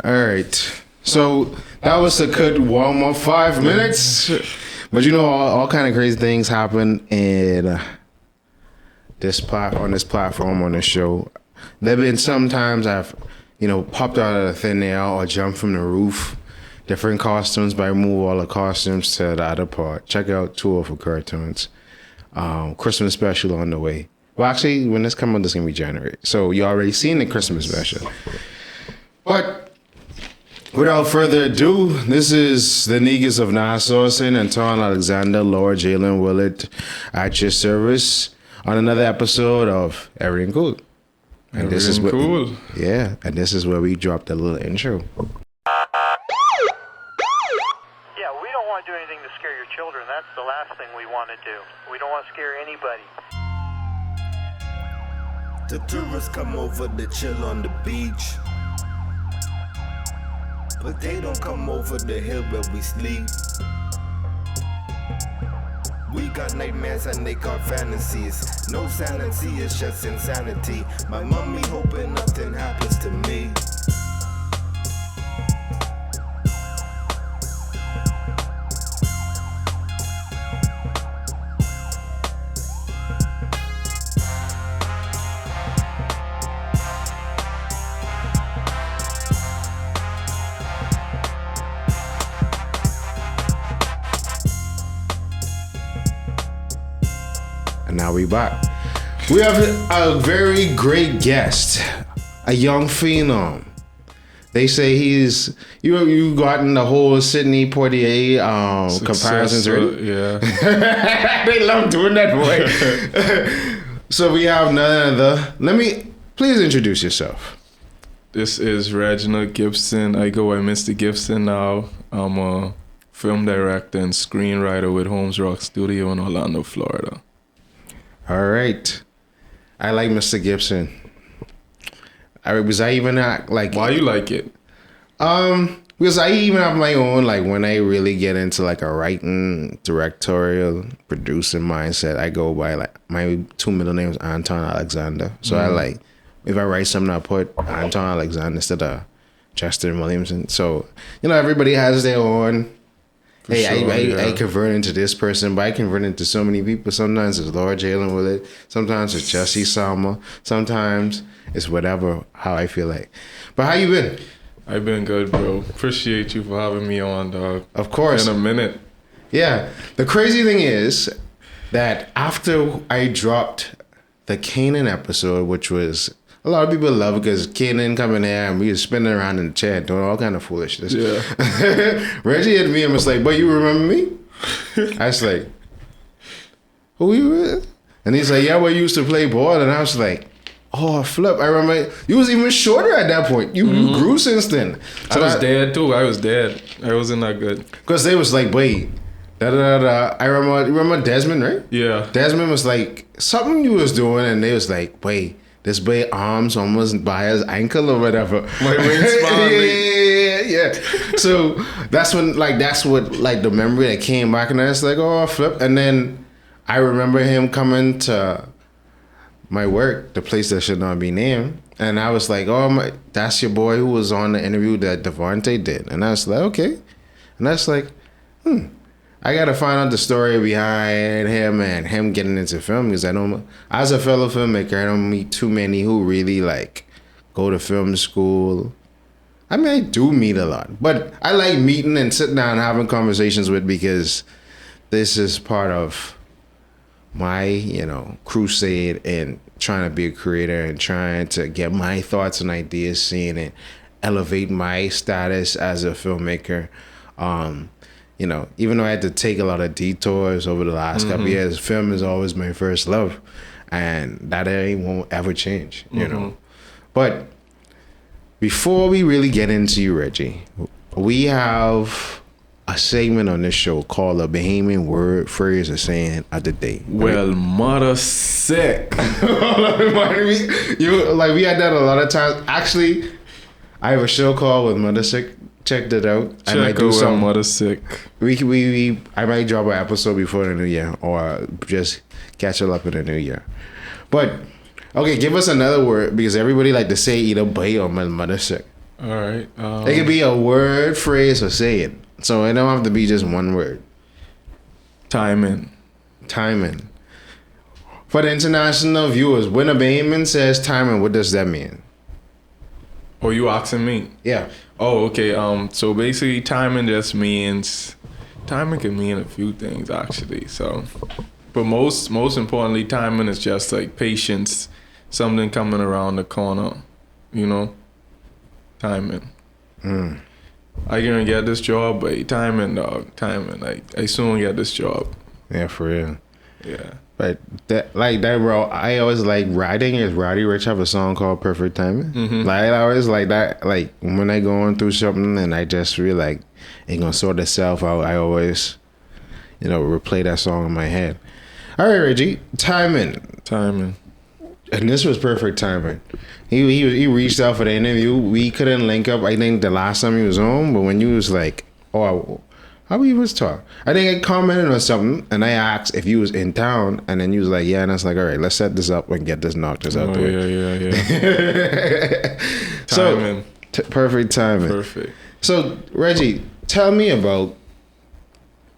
All right. So that was a good warm up 5 minutes. But you know, all kind of crazy things happen in this platform on this show. There've been sometimes I've, popped out of the thin air or jumped from the roof. Different costumes, but I move all the costumes to the other part. Check out Tour for Cartoons. Christmas special on the way. Well, actually, when this comes out, this is going to be January. So you already seen the Christmas special. But without further ado, this is the Niggas of Nassau, Anton Alexander, Lord Jalen Willett at your service on another episode of Erryting Kool. And this is cool. Yeah, and this is where we dropped a little intro. Yeah, we don't want to do anything to scare your children. That's the last thing we want to do. We don't want to scare anybody. The tourists come over to chill on the beach, but they don't come over the hill where we sleep. We got nightmares and they got fantasies. No sanity, it's just insanity. My mommy hoping nothing happens to me. Now we back. We have a very great guest, a young phenom. They say he's you gotten the whole Sidney Poitier comparisons already. Yeah, they love doing that, boy. So we have none other. Please introduce yourself. This is Reginald Gibson. I go by Mr. Gibson now. I'm a film director and screenwriter with Holmes Rock Studio in Orlando, Florida. All right. I like Mr. Gibson. Was I even not like... Why you like it? Because I even have my own, like, when I really get into, like, a writing, directorial, producing mindset, I go by, like, my two middle names, Anton Alexander. So I, like, if I write something, I put Anton Alexander instead of Justin Williamson. So, everybody has their own... I convert into this person, but I convert into so many people. Sometimes it's Lord Jalen Willett. Sometimes it's Jesse Salma. Sometimes it's how I feel like. But how you been? I've been good, bro. Appreciate you for having me on, dog. Of course. In a minute. Yeah. The crazy thing is that after I dropped the Kanan episode, which was... A lot of people love it because Kanan coming here and we was spinning around in the chair doing all kind of foolishness. Yeah. Reggie hit me and was like, "But you remember me?" I was like, "Who you with?" And he's like, "Yeah, we used to play ball." And I was like, "Oh, flip!" I remember you was even shorter at that point. You grew since then. So I was dead too. I was dead. I wasn't that good. Because they was like, "Wait, da da da." I remember Desmond, right? Yeah. Desmond was like something you was doing, and they was like, "Wait." This boy arms almost by his ankle or whatever. My ring yeah. So that's what the memory that came back, and I was like, oh, flip. And then I remember him coming to my work, the place that should not be named, and I was like, oh, that's your boy who was on the interview that Devontae did. And I was like, okay. And I was like, I gotta find out the story behind him and him getting into film, because as a fellow filmmaker, I don't meet too many who really like go to film school. I mean, I do meet a lot, but I like meeting and sitting down and having conversations with, because this is part of my, crusade in trying to be a creator and trying to get my thoughts and ideas seen and elevate my status as a filmmaker. Even though I had to take a lot of detours over the last couple years, film is always my first love, and that won't ever change, But before we really get into you, Reggie, we have a segment on this show called a Bahamian word, phrase, or saying of the day. Well, mother sick. We had that a lot of times. Actually, I have a show called with Mother Sick. Checked it out. I might do some Mother Sick. I might drop an episode before the new year, or just catch it up in the new year. But okay, give us another word, because everybody like to say either bay or Mother Sick. All right. It could be a word, phrase, or saying. So it don't have to be just one word. Timing. Timing. For the international viewers, when a Bahamian says timing, what does that mean? Oh, you asking me? Yeah. Oh, okay. So basically, timing just means timing can mean a few things actually. So, but most importantly, timing is just like patience, something coming around the corner, you know. Timing. I gonna get this job, but timing, dog. Timing. Like I soon get this job. Yeah, for real. Yeah. But that, like that, bro. I always like writing. Is Roddy Ricch have a song called "Perfect Timing"? Like I always like that. Like when I going through something and I just feel like it gonna sort itself out, I always, replay that song in my head. All right, Reggie, timing. And this was perfect timing. He reached out for the interview. We couldn't link up. I think the last time he was on, but when you was like, oh, how we was talk? I think I commented on something, and I asked if you was in town, and then you was like, yeah, and I was like, all right, let's set this up and get this knocked out the way. Yeah. Timing. So, perfect timing. Perfect. So, Reggie, tell me about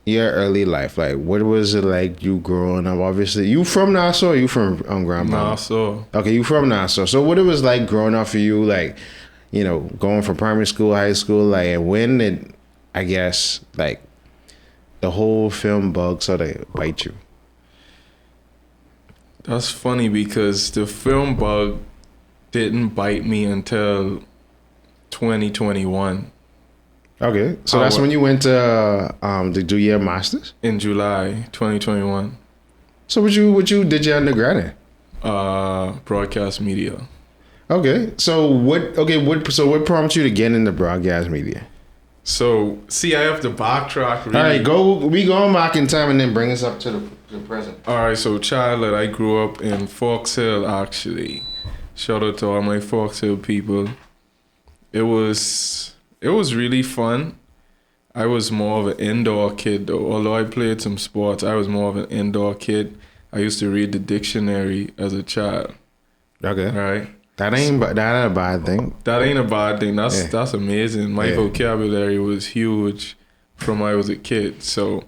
your early life. Like, what was it like you growing up? Obviously, you from Nassau or you from Grand Bahama? Nassau. Okay, you from Nassau. So what it was like growing up for you, like, going from primary school, high school, like, and when did, I guess, like, the whole film bug sort of bite you? That's funny because the film bug didn't bite me until 2021. Okay, so that's when you went to do your masters in July 2021. So what you did your undergrad in? Broadcast media. Okay, so what prompted you to get into broadcast media? So see, I have to backtrack. Really. All right, we go back in time and then bring us up to the present. All right, so childhood, I grew up in Fox Hill actually. Shout out to all my Fox Hill people. It was really fun. I was more of an indoor kid though. Although I played some sports, I was more of an indoor kid. I used to read the dictionary as a child. Okay. All right. That ain't a bad thing. That ain't a bad thing. That's amazing. My vocabulary was huge from when I was a kid. So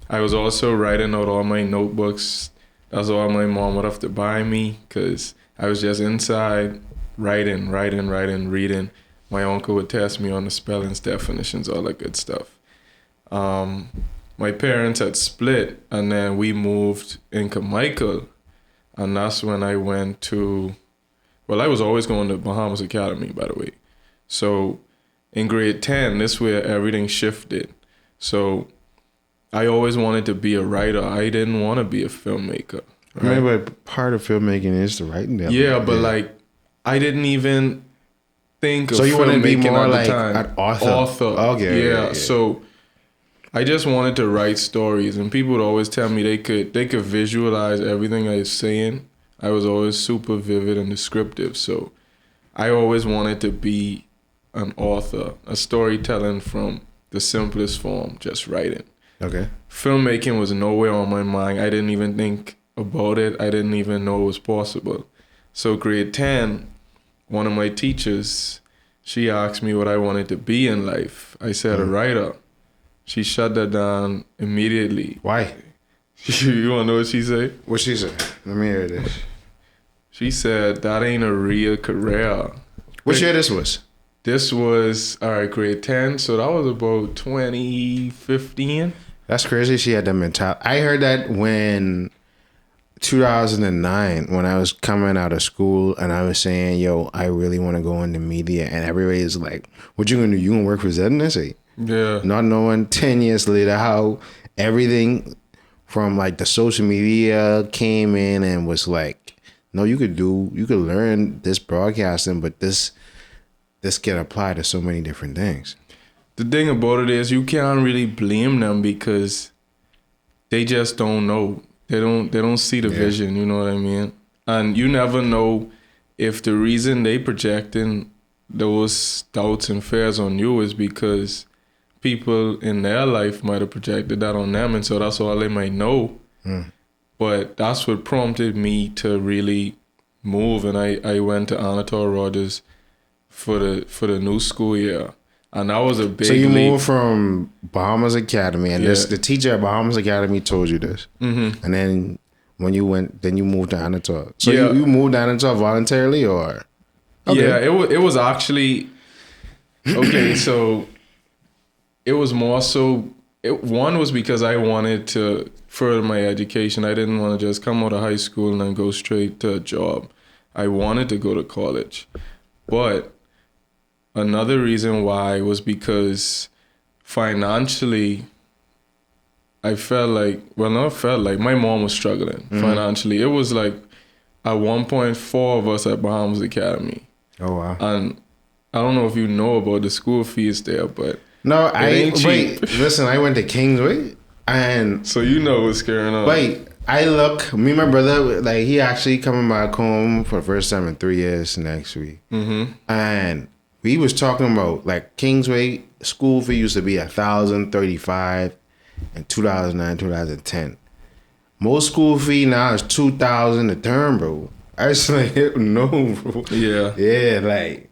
I was also writing out all my notebooks. That's all my mom would have to buy me because I was just inside writing, reading. My uncle would test me on the spellings, definitions, all that good stuff. My parents had split, and then we moved in Carmichael, and that's when I went to. Well, I was always going to Bahamas Academy, by the way. So in grade 10, this is where everything shifted. So I always wanted to be a writer. I didn't want to be a filmmaker. Right? I mean, but part of filmmaking is the writing. Yeah, but like I didn't even think of filmmaking. So you want to be more like an author. Okay. Yeah. So I just wanted to write stories, and people would always tell me they could visualize everything I was saying. I was always super vivid and descriptive, so I always wanted to be an author, a storytelling from the simplest form, just writing. Okay. Filmmaking was nowhere on my mind. I didn't even think about it. I didn't even know it was possible. So grade 10, one of my teachers, she asked me what I wanted to be in life. I said a writer. She shut that down immediately. Why? You want to know what she said? What she said? Let me hear this. She said, that ain't a real career. What year this was? This was, grade 10. So that was about 2015. That's crazy she had that mentality. I heard that when 2009, when I was coming out of school and I was saying, yo, I really want to go into media. And everybody's like, what you going to do? You going to work for Zed? I say, yeah. Not knowing 10 years later how everything from like the social media came in and was like, no, you could learn this broadcasting, but this can apply to so many different things. The thing about it is you can't really blame them because they just don't know. They don't see the vision, you know what I mean? And you never know if the reason they projecting those doubts and fears on you is because people in their life might have projected that on them, and so that's all they might know. But that's what prompted me to really move, and I went to Anatole Rogers for the new school year. And that was a big So you leap. moved from Bahamas Academy, and the teacher at Bahamas Academy told you this. Mm-hmm. And then when you went, then you moved to Anatole. So you moved to Anatole voluntarily, or? Okay. Yeah, it was actually okay. So it was more so. One was because I wanted to further my education. I didn't want to just come out of high school and then go straight to a job. I wanted to go to college, but another reason why was because financially, my mom was struggling financially. It was like at one point 4 of us at Bahamas Academy. Oh wow! And I don't know if you know about the school fees there, but no, listen, I went to Kingsway, and so you know what's going on. Me and my brother, like he actually coming back home for the first time in 3 years next week, and we was talking about like Kingsway school fee used to be $1,035 in 2009, 2010. Most school fee now is $2,000 a term, bro. I was like, no, bro. Yeah, like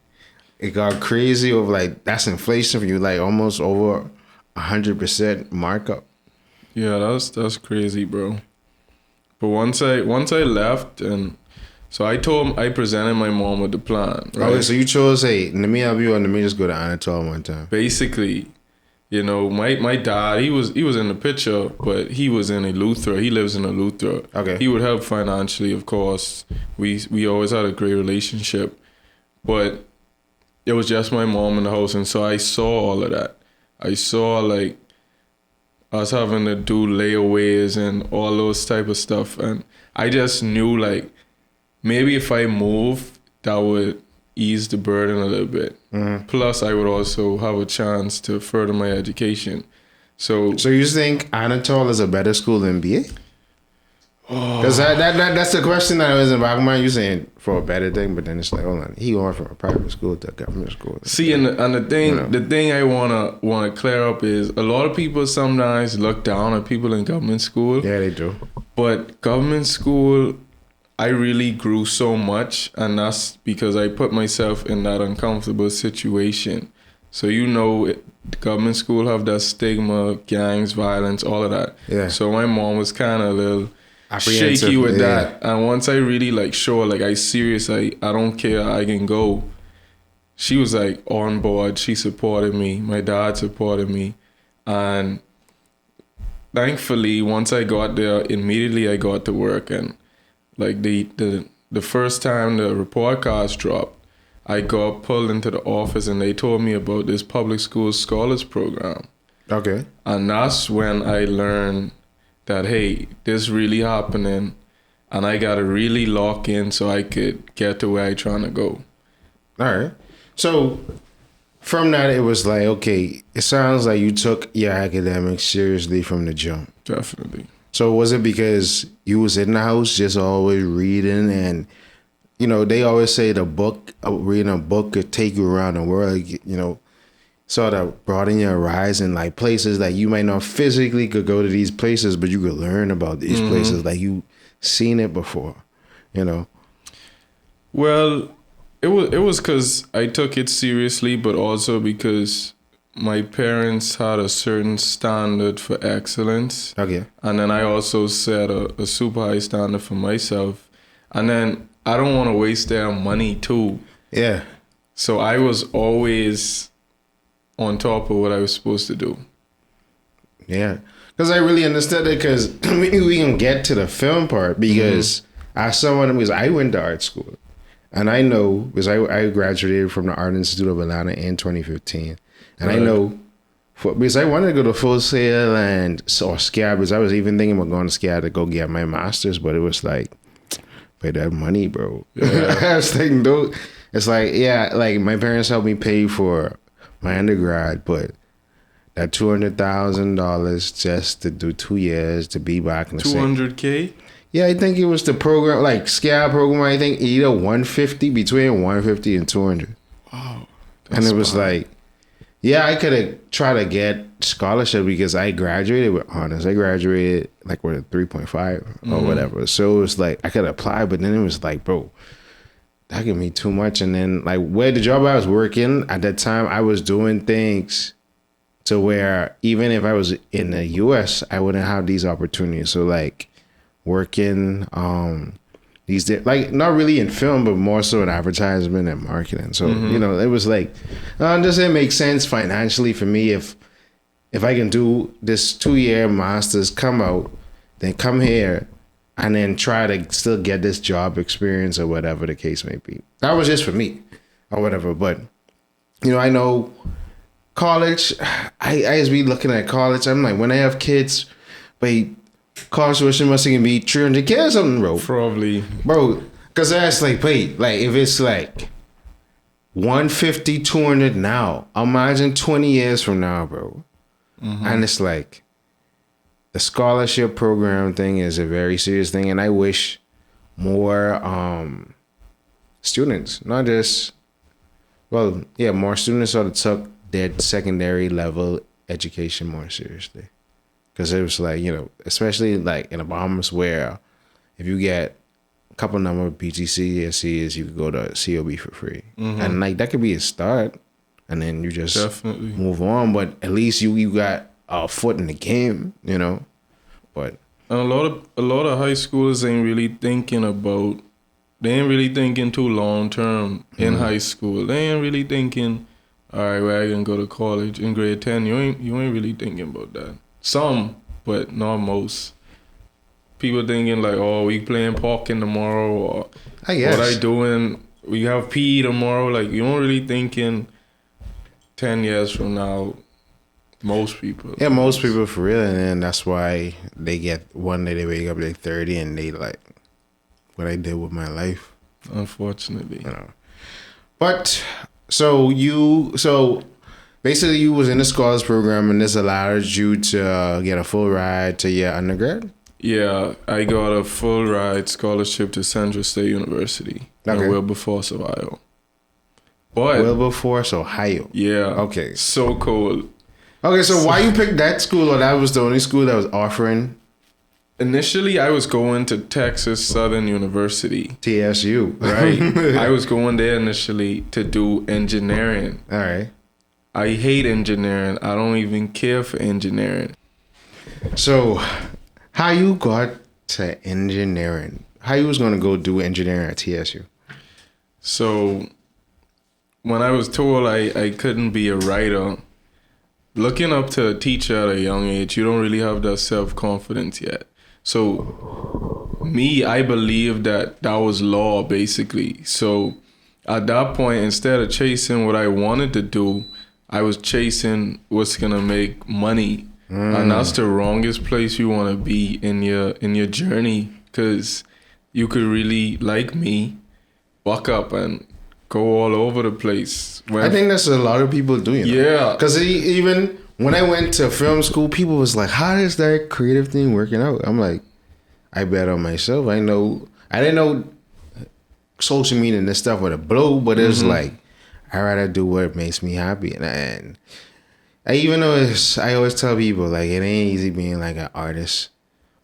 it got crazy over like that's inflation for you, like almost over 100% markup. Yeah, that's crazy, bro. But once I left, and so I presented my mom with the plan. Right? Okay, so you chose, hey, let me help you, and let me just go to Anatole one time. Basically, you know, my dad, he was in the picture, but he was in Eleuthera. He lives in Eleuthera. Okay. He would help financially, of course. We always had a great relationship, but it was just my mom in the house, and so I saw all of that. I saw like us having to do layaways and all those type of stuff, and I just knew like maybe if I move, that would ease the burden a little bit. Mm-hmm. Plus, I would also have a chance to further my education. So you think Anatole is a better school than BA? Because that's the question that was in my mind. You saying for a better thing, but then it's like, hold on, he going from a private school to a government school. See, and the thing I wanna clear up is a lot of people sometimes look down at people in government school. Yeah, they do. But government school, I really grew so much, and that's because I put myself in that uncomfortable situation. So government school have that stigma, gangs, violence, all of that. Yeah. So my mom was kind of a little shaky with that, and once I really like sure, like I serious, I don't care, I can go. She was like on board. She supported me. My dad supported me, and thankfully, once I got there, immediately I got to work, and like the first time the report cards dropped, I got pulled into the office and they told me about this public school scholars program. Okay. And that's when I learned that, hey, this really happening, and I got to really lock in so I could get to where I trying to go. All right. So from that, it was like, okay, it sounds like you took your academics seriously from the jump. Definitely. So was it because you was in the house just always reading, and, you know, they always say reading a book could take you around the world, you know, sort of broaden your horizon, like places that you might not physically could go to these places, but you could learn about these places like you seen it before, you know? Well, it was because I took it seriously, but also because my parents had a certain standard for excellence. Okay. And then I also set a super high standard for myself. And then I don't want to waste their money too. Yeah. So I was always on top of what I was supposed to do. Yeah. Because I really understood it, because we can get to the film part, because I went to art school. And I know, because I graduated from the Art Institute of Atlanta in 2015. And I know, because I wanted to go to Full Sail or SCAD, because I was even thinking about going to SCAD to go get my master's, but it was like, pay that money, bro. Yeah. I was thinking, dude, it's like, yeah, like my parents helped me pay for my undergrad, but that $200,000 just to do 2 years to be back in the $200K? Yeah, I think it was the program, like SCAD program, I think either 150, between 150 and 200. Wow. And it was like, yeah, I could have tried to get scholarship because I graduated with honors. I graduated like with a 3.5 or whatever. So it was like, I could apply, but then it was like, bro, that can be too much. And then like where the job I was working at that time, I was doing things to where even if I was in the US, I wouldn't have these opportunities. So like working like not really in film, but more so in advertisement and marketing. So you know, it was like does it make sense financially for me if I can do this 2-year master's, come out, then come here and then try to still get this job experience or whatever the case may be. That was just for me or whatever. But you know, I know college, I just be looking at college. I'm like, when I have kids, wait, college tuition must be $300K or something, bro. Probably. Bro, because that's like, wait, like if it's like 150, 200 now, imagine 20 years from now, bro. And it's like, the scholarship program thing is a very serious thing. And I wish more students, not just, more students sort of took their secondary level education more seriously. Because it was like, you know, especially like in the Bahamas where if you get a couple number of BTC SCs, you could go to COB for free. And like that could be a start. And then you just definitely move on. But at least you got a foot in the game, you know. But and a lot of high schoolers ain't really thinking too long term in high school. They ain't really thinking, all right, where I can go to college in grade 10. You ain't really thinking about that. Some, but not most. People thinking like, oh, we playing poker tomorrow, or I guess what I doing? We have PE tomorrow. Like you don't really thinking 10 years from now. Most people. Yeah, most people for real, and then that's why they get one day they wake up like 30 and they like what I did with my life. Unfortunately, you know. But so basically, you was in the scholars program, and this allowed you to get a full ride to your undergrad? Yeah, I got a full ride scholarship to Central State University in Wilberforce, Ohio. But Wilberforce, Ohio. Yeah. Okay. So cool. Okay, so why you picked that school, or that was the only school that was offering? Initially, I was going to Texas Southern University. TSU. Right. I was going there initially to do engineering. All right. I hate engineering. I don't even care for engineering. So, how you got to engineering? How you was going to go do engineering at TSU? So, when I was told I couldn't be a writer, looking up to a teacher at a young age, you don't really have that self-confidence yet. So, I believed that was law, basically. So, at that point, instead of chasing what I wanted to do, I was chasing what's gonna make money, and that's the wrongest place you want to be in your journey, because you could really, like me, walk up and go all over the place. I think that's a lot of people doing. Yeah, because even when I went to film school, people was like, "How is that creative thing working out?" I'm like, I bet on myself. I didn't know social media and this stuff would have blow, but it's like, I rather do what makes me happy. And I even know I always tell people, like, it ain't easy being like an artist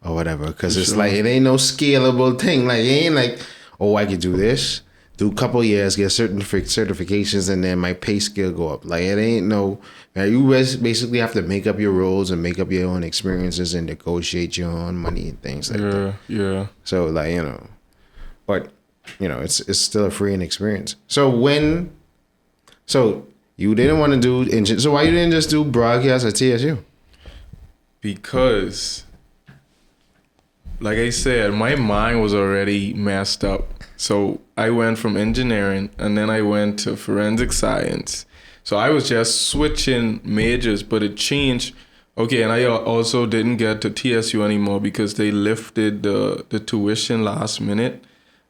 or whatever, because it's like, it ain't no scalable thing. Like, it ain't like, oh, I could do this, do a couple years, get certain certifications, and then my pay scale go up. Like, it ain't no, man, you basically have to make up your roles and make up your own experiences and negotiate your own money and things like that. Yeah. So, like, you know, but, you know, it's still a freeing experience. So you didn't want to do, so why you didn't just do broadcast at TSU? Because, like I said, my mind was already messed up. So I went from engineering and then I went to forensic science. So I was just switching majors, but it changed. Okay, and I also didn't get to TSU anymore because they lifted the tuition last minute.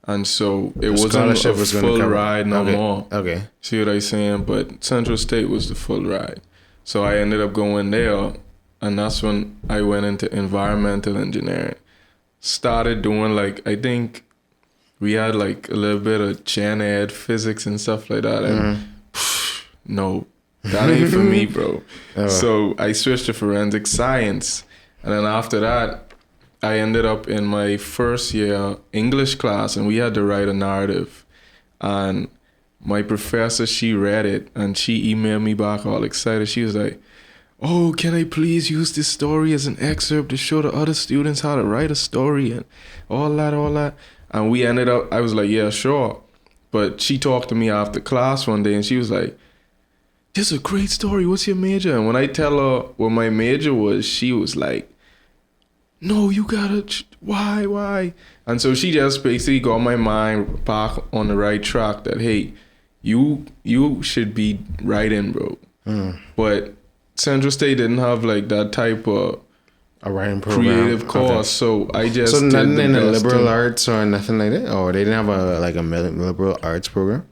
And so it wasn't a full ride no more. Okay. See what I'm saying? But Central State was the full ride. So I ended up going there, and that's when I went into environmental engineering. Started doing, like, I think we had like a little bit of gen ed, physics and stuff like that. And no, that ain't for me, bro. So I switched to forensic science. And then after that, I ended up in my first year English class, and we had to write a narrative. And my professor, she read it and she emailed me back all excited. She was like, "Oh, can I please use this story as an excerpt to show the other students how to write a story and all that. And we ended up, I was like, yeah, sure. But she talked to me after class one day and she was like, "This is a great story. What's your major?" And when I tell her what my major was, she was like, "No, you gotta, why? And so she just basically got my mind back on the right track that, hey, you should be writing, bro. But Central State didn't have like that type of a writing program, creative course, so I just so nothing did in the best liberal thing. arts or nothing like that, or they didn't have a liberal arts program,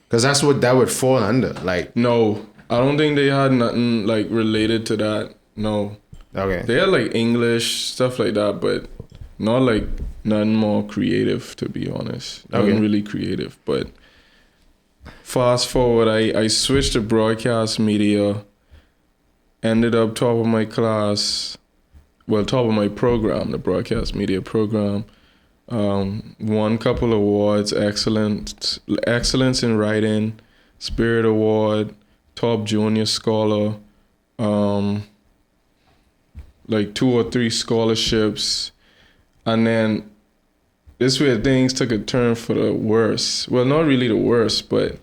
because that's what that would fall under. Like, No, I don't think they had nothing like related to that. No, okay, they had like English stuff like that, but not like nothing more creative, to be honest. Nothing Okay. really creative. But fast forward, I switched to broadcast media, ended up top of my class, well, top of my program, the broadcast media program. Won a couple awards, excellence in writing, Spirit Award, top junior scholar, like 2 or 3 scholarships. And then this where things took a turn for the worse. Well, not really the worst, but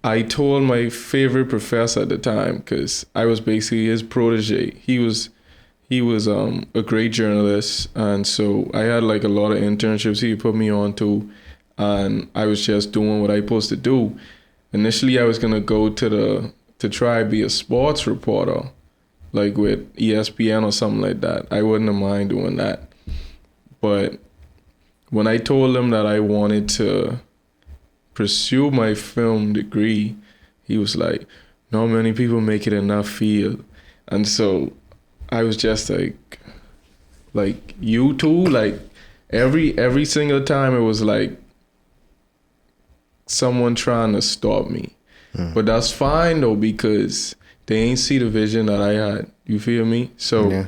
I told my favorite professor at the time, because I was basically his protege. He was a great journalist, and so I had like a lot of internships he put me on to, and I was just doing what I supposed to do. Initially, I was gonna go to try to be a sports reporter, like with ESPN or something like that. I wouldn't have mind doing that. But when I told him that I wanted to pursue my film degree, he was like, "Not many people make it in that field." And so I was just like you too, like every single time it was like someone trying to stop me. But that's fine though, because they ain't see the vision that I had. You feel me? So, yeah.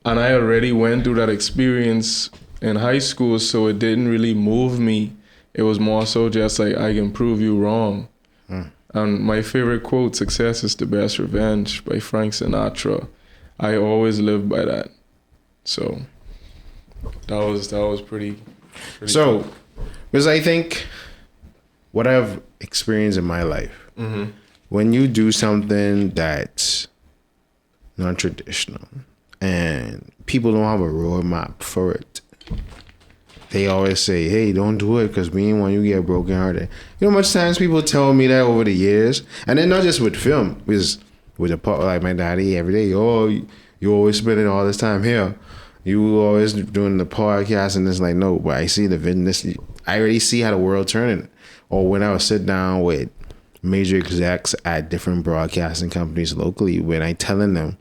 and I already went through that experience in high school, so it didn't really move me. It was more so just like, I can prove you wrong. And my favorite quote, "Success is the best revenge," by Frank Sinatra. I always live by that. So that was pretty So, because I think what I've experienced in my life, when you do something that's non-traditional and people don't have a roadmap for it, they always say, "Hey, don't do it because we ain't want you to get broken hearted." You know how much times people tell me that over the years, and then not just with film, because with like my daddy every day, "Oh, you always spending all this time here. You always doing the podcast," and it's like, no, but I see the vision. I already see how the world turning. Or when I would sit down with major execs at different broadcasting companies locally, when I telling them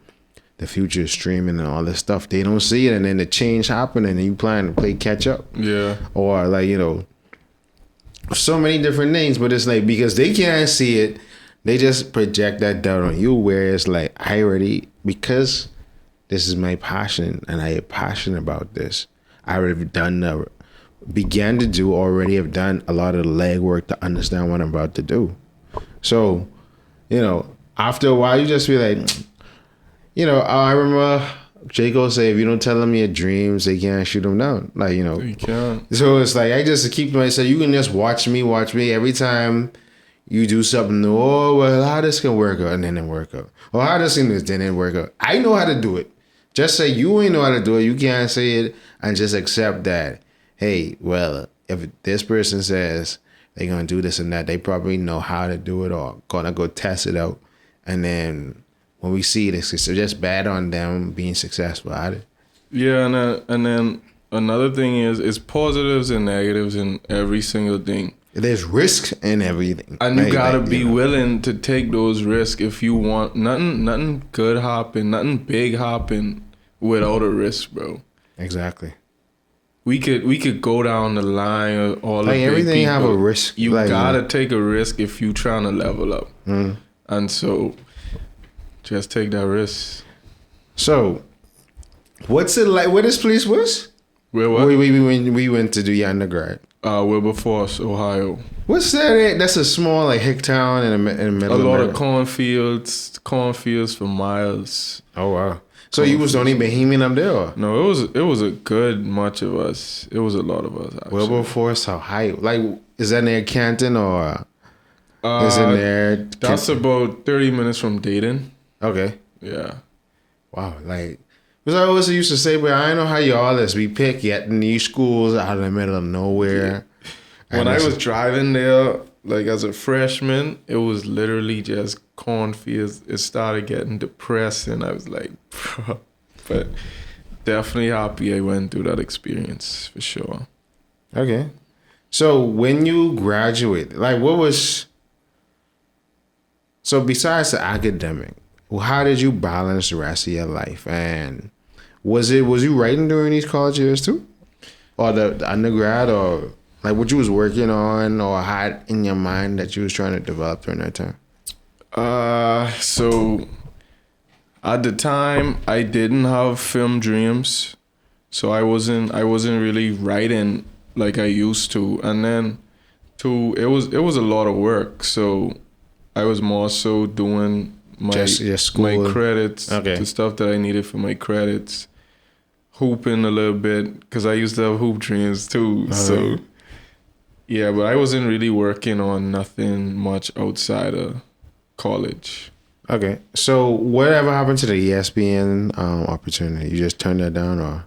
the future is streaming and all this stuff, they don't see it, and then the change happening, and you plan to play catch up. Yeah. Or like, so many different things, but it's like, because they can't see it, they just project that down on you, where it's like, because this is my passion and I am passionate about this, I already have done a lot of the legwork to understand what I'm about to do. So, after a while, you just be like, I remember Jacob say, if you don't tell them your dreams, they can't shoot them down. Like, You can't. So it's like, I just keep to myself, you can just watch me every time you do something new. "Oh, well, how this can work out," and then it work out. Or how this can do, then it work out. I know how to do it. Just say you ain't know how to do it. You can't say it, and just accept that, hey, well, if this person says they're going to do this and that, they probably know how to do it, or going to go test it out. And then when we see this, it's just bad on them being successful at it. Yeah, and then another thing is, it's positives and negatives in every single thing. There's risk in everything. And you gotta be willing to take those risks if you want. Nothing good happen, nothing big happen without a risk, bro. Exactly. We could go down the line of all like the everything big have people. a risk. You gotta take a risk if you trying to level up. And so, just take that risk. So, what's it like? Where this place was? Where what? We went to do your undergrad. Wilberforce, Ohio. What's that? That's a small like hick town in the middle. A lot of of cornfields for miles. Oh wow! So you was the only Bahamian up there? Or? No, it was a good much of us. It was a lot of us. Actually. Wilberforce, Ohio. Like, is that near Canton or is it near? That's about 30 minutes from Dayton. Okay. Yeah. Wow. Like, because I always used to say, but I know how y'all is. We pick yet in these schools out in the middle of nowhere. Yeah. When I was driving there, like as a freshman, it was literally just cornfields. It started getting depressing. I was like, bro. But definitely happy I went through that experience for sure. Okay. So when you graduated, like what was... So besides the academic, how did you balance the rest of your life? And was you writing during these college years too? Or the undergrad, or like what you was working on or had in your mind that you was trying to develop during that time? So at the time I didn't have film dreams. So I wasn't really writing like I used to. And then it was a lot of work. So I was more so doing my credits, the stuff that I needed for my credits, hooping a little bit because I used to have hoop dreams too. Okay. So yeah, but I wasn't really working on nothing much outside of college. Okay, so whatever happened to the ESPN opportunity? You just turned that down, or?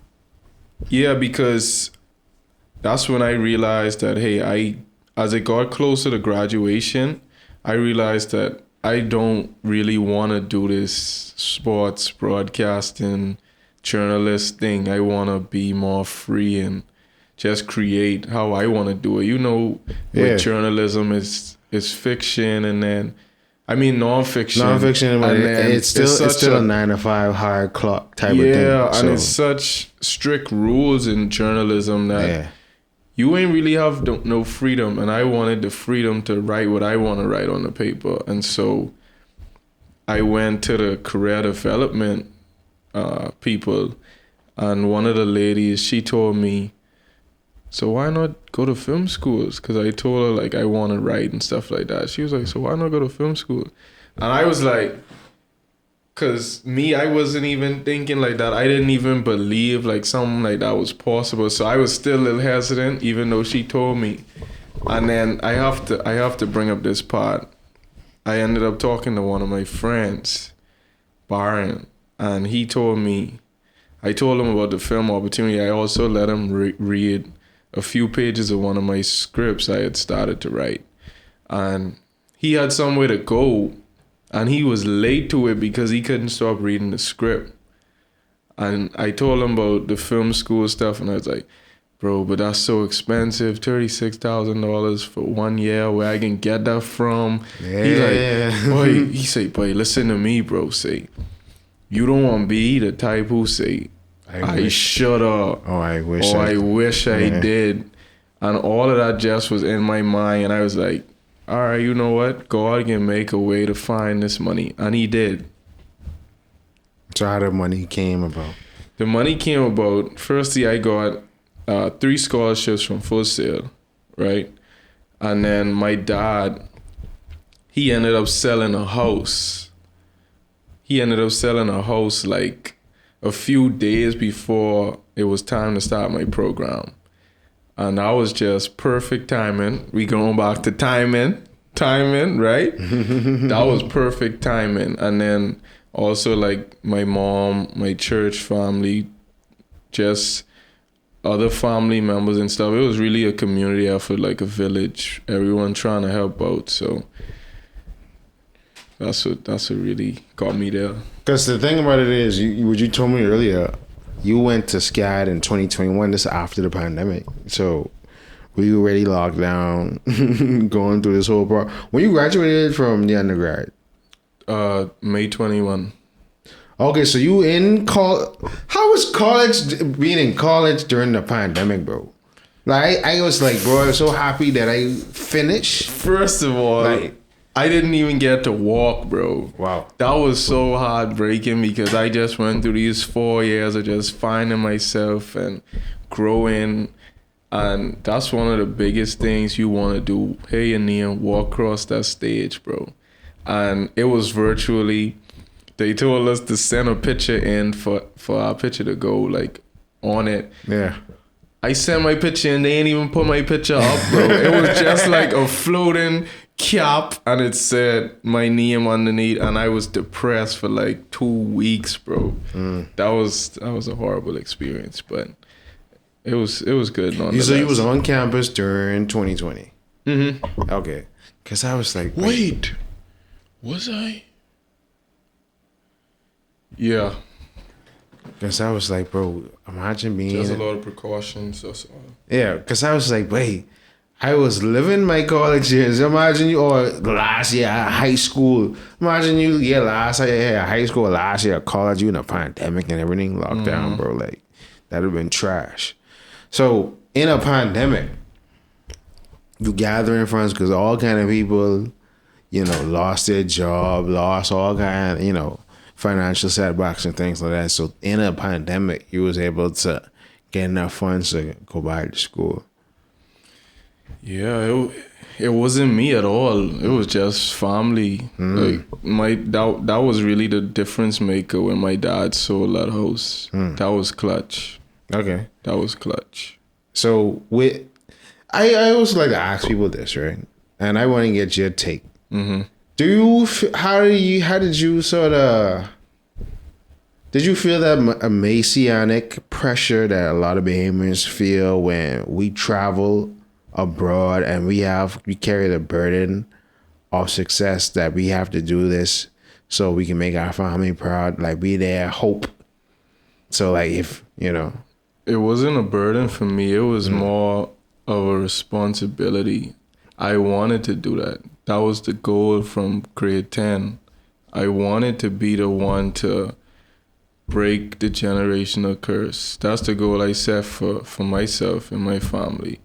Yeah, because that's when I realized that as it got closer to graduation, I realized that I don't really want to do this sports broadcasting journalist thing. I want to be more free and just create how I want to do it. You know, with journalism is fiction, and then non-fiction. Non-fiction, but it's still a 9 to 5 hard clock type of thing. Yeah, and it's such strict rules in journalism that you ain't really have no freedom. And I wanted the freedom to write what I want to write on the paper. And so I went to the career development people, and one of the ladies, she told me, so why not go to film schools? Because I told her, like, I want to write and stuff like that. She was like, so why not go to film school? And I was like, because I wasn't even thinking like that. I didn't even believe, like, something like that was possible. So I was still a little hesitant, even though she told me. And then I have to bring up this part. I ended up talking to one of my friends, Byron, and he told me, I told him about the film opportunity. I also let him read a few pages of one of my scripts I had started to write. And he had somewhere to go, and he was late to it because he couldn't stop reading the script. And I told him about the film school stuff, and I was like, bro, but that's so expensive, $36,000 for 1 year, where I can get that from. Yeah. He said, boy, listen to me, bro. Say, you don't want to be the type who say, I should have. Oh, I wish I did. And all of that just was in my mind. And I was like, all right, you know what? God can make a way to find this money. And he did. So how the money came about? The money came about, firstly, I got 3 scholarships from Full Sail, right? And then my dad, he ended up selling a house. Like a few days before it was time to start my program. And that was just perfect timing. We going back to timing, right? That was perfect timing. And then also like my mom, my church family, just other family members and stuff. It was really a community effort, like a village, everyone trying to help out. So that's what really got me there. Because the thing about it is, what you told me earlier, you went to SCAD in 2021. This is after the pandemic. So were you already locked down, going through this whole part? When you graduated from the undergrad? May 21. Okay, so you in college. How was college, being in college during the pandemic, bro? Like, I was like, bro, I was so happy that I finished. First of all, like, I didn't even get to walk, bro. Wow. That was so heartbreaking because I just went through these 4 years of just finding myself and growing, and that's one of the biggest things you want to do. Hey, your name, walk across that stage, bro. And it was virtually, they told us to send a picture in for our picture to go like on it. Yeah. I sent my picture and they ain't even put my picture up, bro. It was just like a floating cap and it said my name underneath, and I was depressed for like 2 weeks, bro. That was a horrible experience, but it was good. So you was on campus during 2020. Mm-hmm. Okay, because I was like, wait, was I? Yeah. Because I was like, bro, imagine being. There's a lot of precautions. That's all. Yeah, because I was like, wait, I was living my college years. Imagine you, or last year high school. Imagine you, last year high school, last year college, you in a pandemic and everything locked down, bro. Like, that'd have been trash. So in a pandemic, you gathering friends because all kind of people, lost their job, lost all kind of, financial setbacks and things like that. So in a pandemic, you was able to get enough funds to go back to school. Yeah, it wasn't me at all. It was just family. Like that was really the difference maker when my dad sold that house. That was clutch. Okay, that was clutch. So I always like to ask people this, right? And I want to get your take. Mm-hmm. How did you sort of, did you feel that a messianic pressure that a lot of Bahamians feel when we travel abroad and we carry the burden of success, that we have to do this so we can make our family proud, like be their hope? So like if, It wasn't a burden for me. It was more of a responsibility. I wanted to do that. That was the goal from grade 10. I wanted to be the one to break the generational curse. That's the goal I set for myself and my family.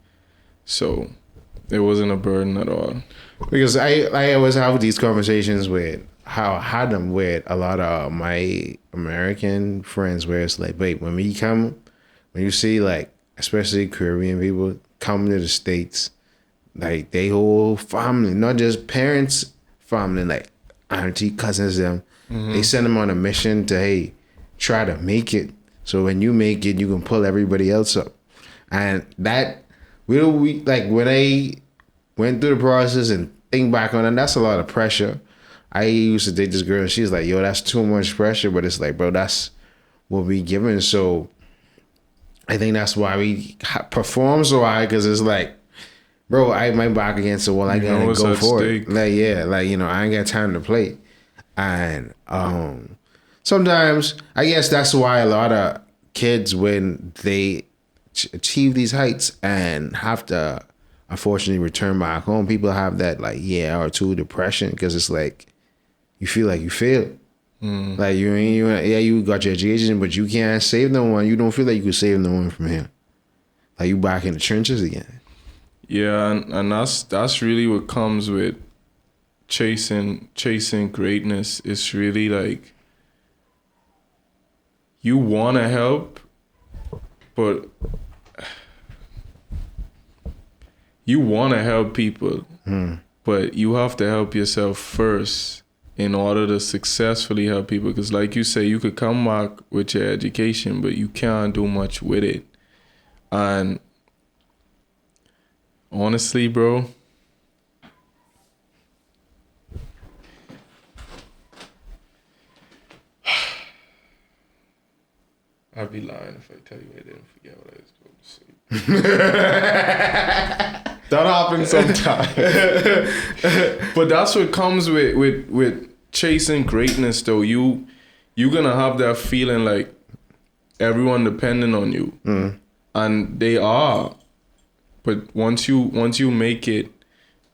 So it wasn't a burden at all. Because I always have these conversations with I had them with a lot of my American friends where it's like, wait, when you see like, especially Caribbean people come to the States, like they whole family, not just parents, family, like auntie, cousins, them, they send them on a mission to, hey, try to make it. So when you make it, you can pull everybody else up. And that, we like when I went through the process and think back on it, that's a lot of pressure. I used to date this girl and she's like, yo, that's too much pressure. But it's like, bro, that's what we given. So I think that's why we perform so high, because it's like, bro, I might back against the wall. I gotta go for it. Like, yeah, like, I ain't got time to play. And sometimes, I guess that's why a lot of kids, when they achieve these heights and have to, unfortunately, return back home, people have that, like, year or two depression, because it's like, you feel like you failed. Like, you got your education, but you can't save no one. You don't feel like you could save no one from here. Like, you back in the trenches again. Yeah, and that's really what comes with chasing greatness. It's really like, you want to help, but you want to help people, but you have to help yourself first in order to successfully help people. Because like you say, you could come back with your education, but you can't do much with it. And honestly, bro, I'd be lying if I tell you I didn't forget what I was going to say. That happens sometimes. But that's what comes with chasing greatness, though. You're gonna have that feeling like everyone depending on you. And they are. But once you make it,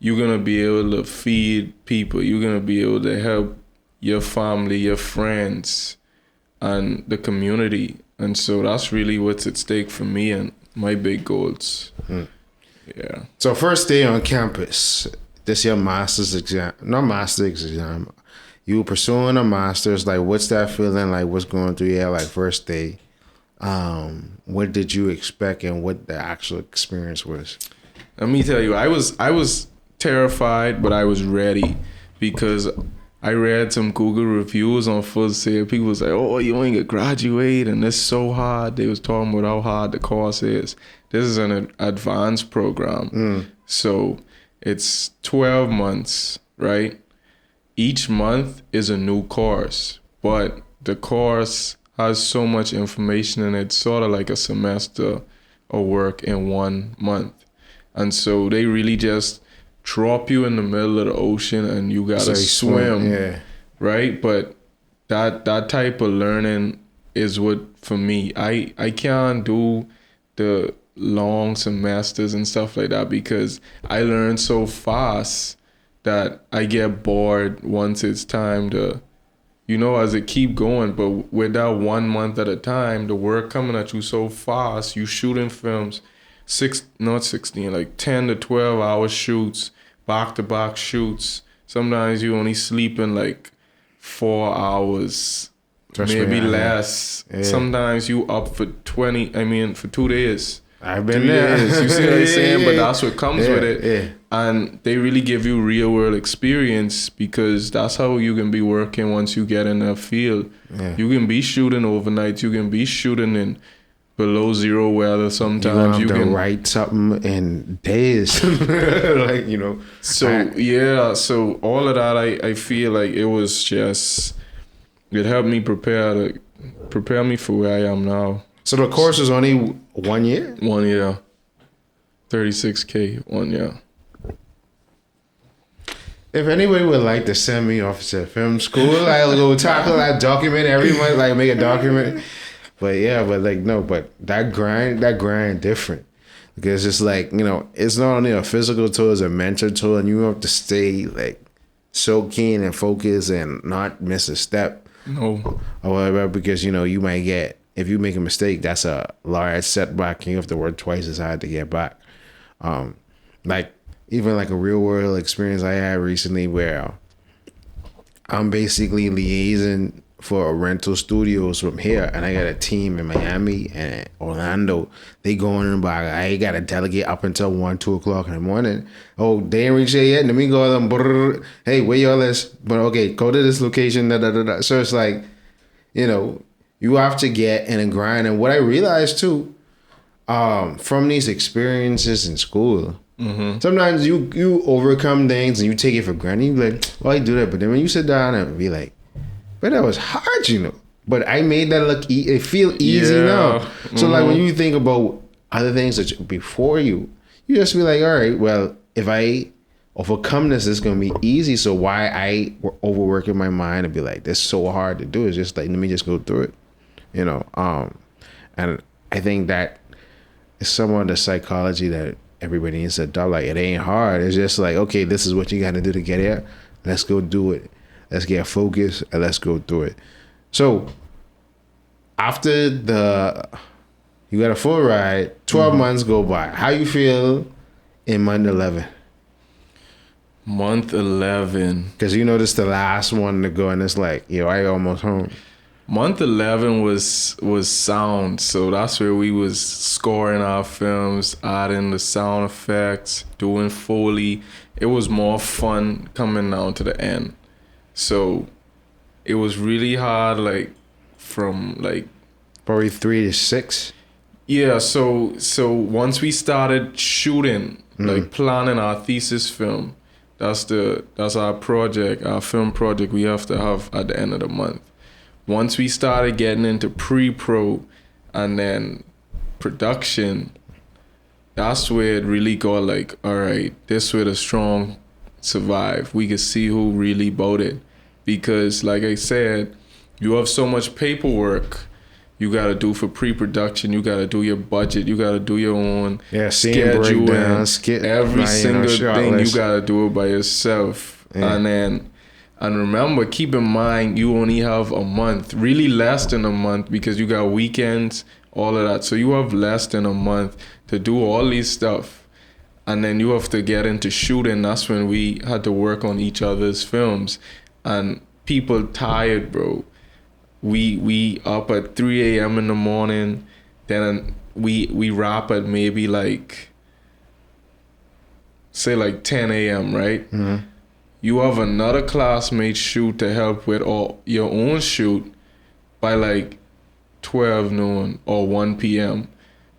you're gonna be able to feed people. You're gonna be able to help your family, your friends, and the community. And so that's really what's at stake for me and my big goals. Yeah. So first day on campus, this your master's exam, not master's exam. You pursuing a master's, like what's that feeling like? What's going through your head, like first day what did you expect and what the actual experience was? Let me tell you, I was terrified, but I was ready because I read some Google reviews on Full Sail. People was like, "Oh, you ain't gonna graduate, and it's so hard." They was talking about how hard the course is. This is an advanced program, so it's 12 months, right? Each month is a new course, but the course has so much information in it, sort of like a semester of work in 1 month. And so they really just drop you in the middle of the ocean and you gotta swim, right? But that type of learning is what, for me, I can't do the long semesters and stuff like that because I learn so fast that I get bored once it's time to, as it keep going. But with that 1 month at a time, the work coming at you so fast, you shooting films, 10 to 12 hour shoots, back-to-back shoots. Sometimes you only sleeping like 4 hours, maybe less. Yeah. Sometimes you up for 2 days. I've been there. You see what I'm saying? But that's what comes with it. Yeah. And they really give you real world experience because that's how you can be working once you get in that field. Yeah. You can be shooting overnight. You can be shooting in below zero weather. Sometimes you can write something in days. So all of that, I feel like it was just, it helped me prepare me for where I am now. So the course is only 1 year? 1 year. 36K, 1 year. If anybody would like to send me off to film school, I'll go tackle that document every month, like make a document. But that grind different. Because it's like, it's not only a physical tool, it's a mental tool, and you have to stay like so keen and focused and not miss a step. No. Or whatever, because you might get, if you make a mistake, that's a large setback and you have to work twice as hard to get back. Even like a real world experience I had recently where I'm basically liaising for rental studios from here, and I got a team in Miami and Orlando. They going in by, I got to delegate up until 1, 2 o'clock in the morning. Oh, they ain't reached there yet. Let me go to them. Brrr. Hey, where y'all is? But okay, go to this location. Da, da, da, da. So it's like, you have to get in a grind. And what I realized too, from these experiences in school, sometimes you overcome things and you take it for granted. You be like, I do that. But then when you sit down and be like, but that was hard, But I made that look, it feel easy now. So like when you think about other things that before you just be like, all right, well, if I overcome this, it's going to be easy. So why I overworking my mind and be like, this is so hard to do. It's just like, let me just go through it, and I think that is some of the psychology that everybody needs to adopt. Like, it ain't hard. It's just like, okay, this is what you got to do to get here. Let's go do it. Let's get focused and let's go through it. So after you got a full ride, 12 months go by. How you feel in month 11? Month 11. Because this the last one to go, and it's like, I almost home. Month 11 was sound, so that's where we was scoring our films, adding the sound effects, doing Foley. It was more fun coming down to the end. So it was really hard, like from like probably 3 to 6. Yeah, so once we started shooting, like planning our thesis film, that's our project, our film project we have to have at the end of the month. Once we started getting into pre-pro and then production, that's where it really got like, all right, this where the strong survive. We could see who really bought it. Because like I said, you have so much paperwork you got to do for pre-production. You got to do your budget. You got to do your own schedule. Every single thing, you got to do it by yourself. Yeah. And remember, keep in mind, you only have a month, really less than a month, because you got weekends, all of that. So you have less than a month to do all these stuff. And then you have to get into shooting. That's when we had to work on each other's films. And people tired, bro. we up at 3 a.m. in the morning. Then we wrap at maybe like, say like 10 a.m., right? Mm-hmm. You have another classmate shoot to help with, or your own shoot by like 12 noon or 1 p.m.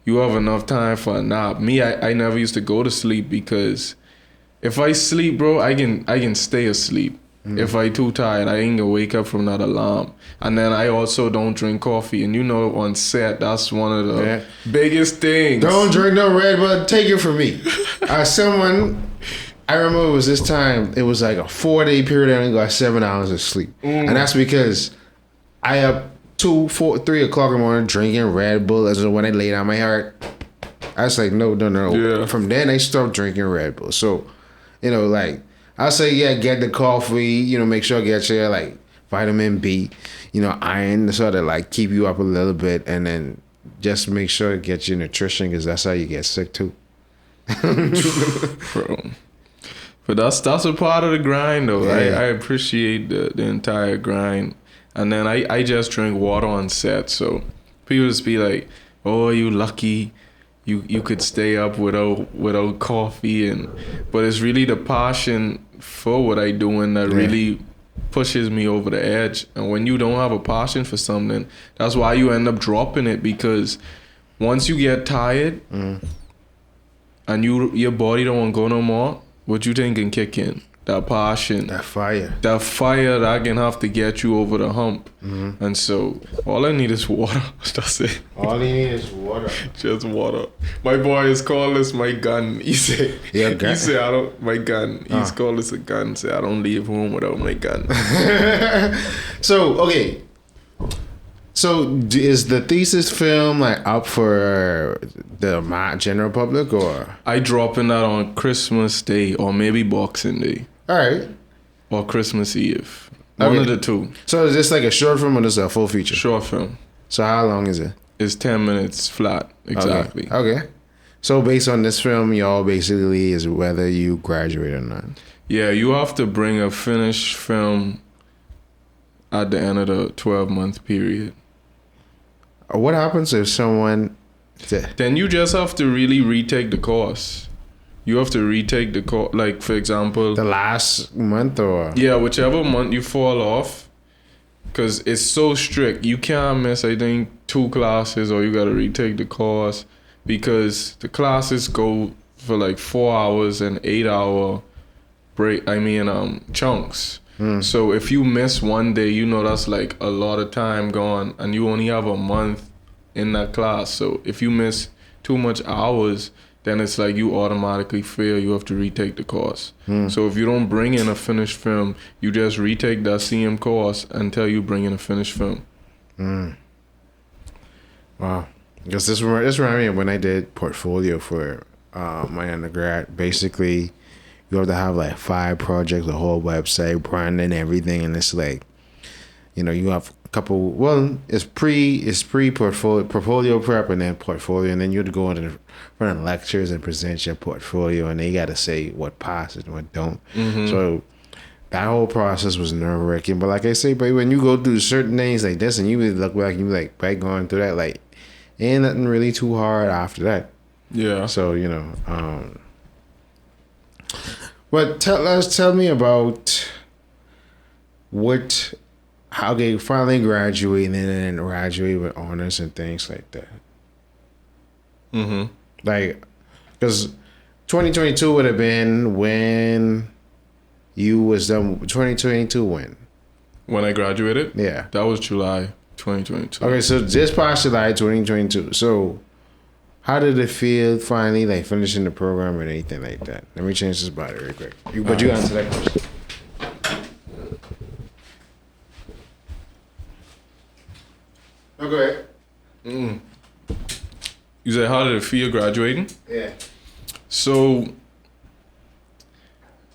You have enough time for a nap. Me, I never used to go to sleep because if I sleep, bro, I can stay asleep. Mm. If I too tired, I ain't gonna wake up from that alarm. And then I also don't drink coffee. And you know, on set, that's one of the biggest things. Don't drink no Red Bull. Take it from me. I remember it was this time. It was like a 4-day period. And I got 7 hours of sleep, and that's because I up 2, 4, 3 o'clock in the morning drinking Red Bull. As when I lay down my heart, I was like, no. Yeah. From then I stopped drinking Red Bull. So, you know, like I say, get the coffee. You know, make sure you get your like vitamin B. You know, iron to sort of like keep you up a little bit, and then just make sure to get your nutrition because that's how you get sick too. Bro. But that's a part of the grind though. Yeah. I appreciate the entire grind. And then I just drink water on set. So people just be like, oh, you lucky. You could stay up without coffee. But it's really the passion for what I doing that really pushes me over the edge. And when you don't have a passion for something, that's why you end up dropping it, because once you get tired and your body don't want to go no more, what you think can kick in? That passion. That fire that can have to get you over the hump. Mm-hmm. And so all I need is water. That's it. All you need is water. Just water. My boy is called this my gun. He said, I don't, my gun. He's called this a gun. Say, I don't leave home without my gun. So, okay. So is the thesis film like up for the general public, or? I dropping that on Christmas Day or maybe Boxing Day. All right. Or Christmas Eve. One of the two. So is this like a short film or is it a full feature? Short film. So how long is it? It's 10 minutes flat. Exactly. Okay. So based on this film, y'all basically is whether you graduate or not. Yeah, you have to bring a finished film at the end of the 12-month period. What happens if someone... Then you just have to really retake the course. You have to retake the course. Like, for example... The last month or... Yeah, whichever month you fall off. Because it's so strict. You can't miss, I think, 2 classes or you got to retake the course. Because the classes go for like 4 hours and 8-hour chunks. So if you miss one day, you know that's like a lot of time gone, and you only have a month in that class. So if you miss too much hours, then it's like you automatically fail. You have to retake the course. So if you don't bring in a finished film, you just retake that CM course until you bring in a finished film. Wow. Because this reminds me of when I did portfolio for my undergrad. Basically, you have to have like 5 projects, the whole website, branding, everything, and it's like, you know, you have a couple. Well, it's pre portfolio prep, and then portfolio, and then you have to go into front of lectures and present your portfolio, and they got to say what passes and what don't. So that whole process was nerve-wracking. But like I say, but when you go through certain things like this, and you really look back, you be like, by going through that, like, ain't nothing really too hard after that. Yeah. So you know. But tell me about how they finally graduate and then graduate with honors and things like that. Like, because 2022 would have been when you was done. 2022 when? When I graduated? Yeah. That was July 2022. Okay, so just past July 2022. So how did it feel finally, like finishing the program and anything like that? Let me change this body real quick. But you answer that question. Okay. You said, how did it feel graduating? Yeah. So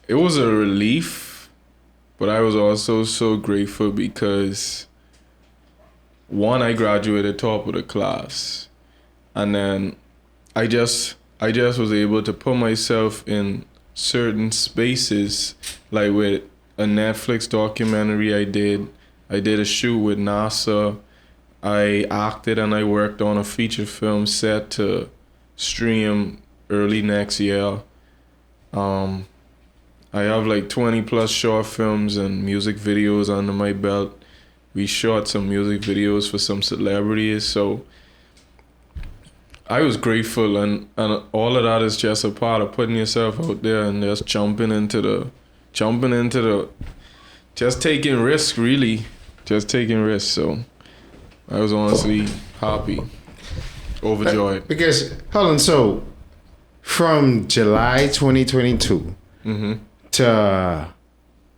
it was a relief, but I was also so grateful because, one, I graduated top of the class. And then I just was able to put myself in certain spaces, like with a Netflix documentary I did, I did a shoot with NASA. I acted and I worked on a feature film set to stream early next year. I have like 20 plus short films and music videos under my belt. We shot some music videos for some celebrities, so I was grateful, and all of that is just a part of putting yourself out there and just just taking risks, really. Just taking risks, so I was honestly happy, overjoyed. Because, hold on, so from July 2022 to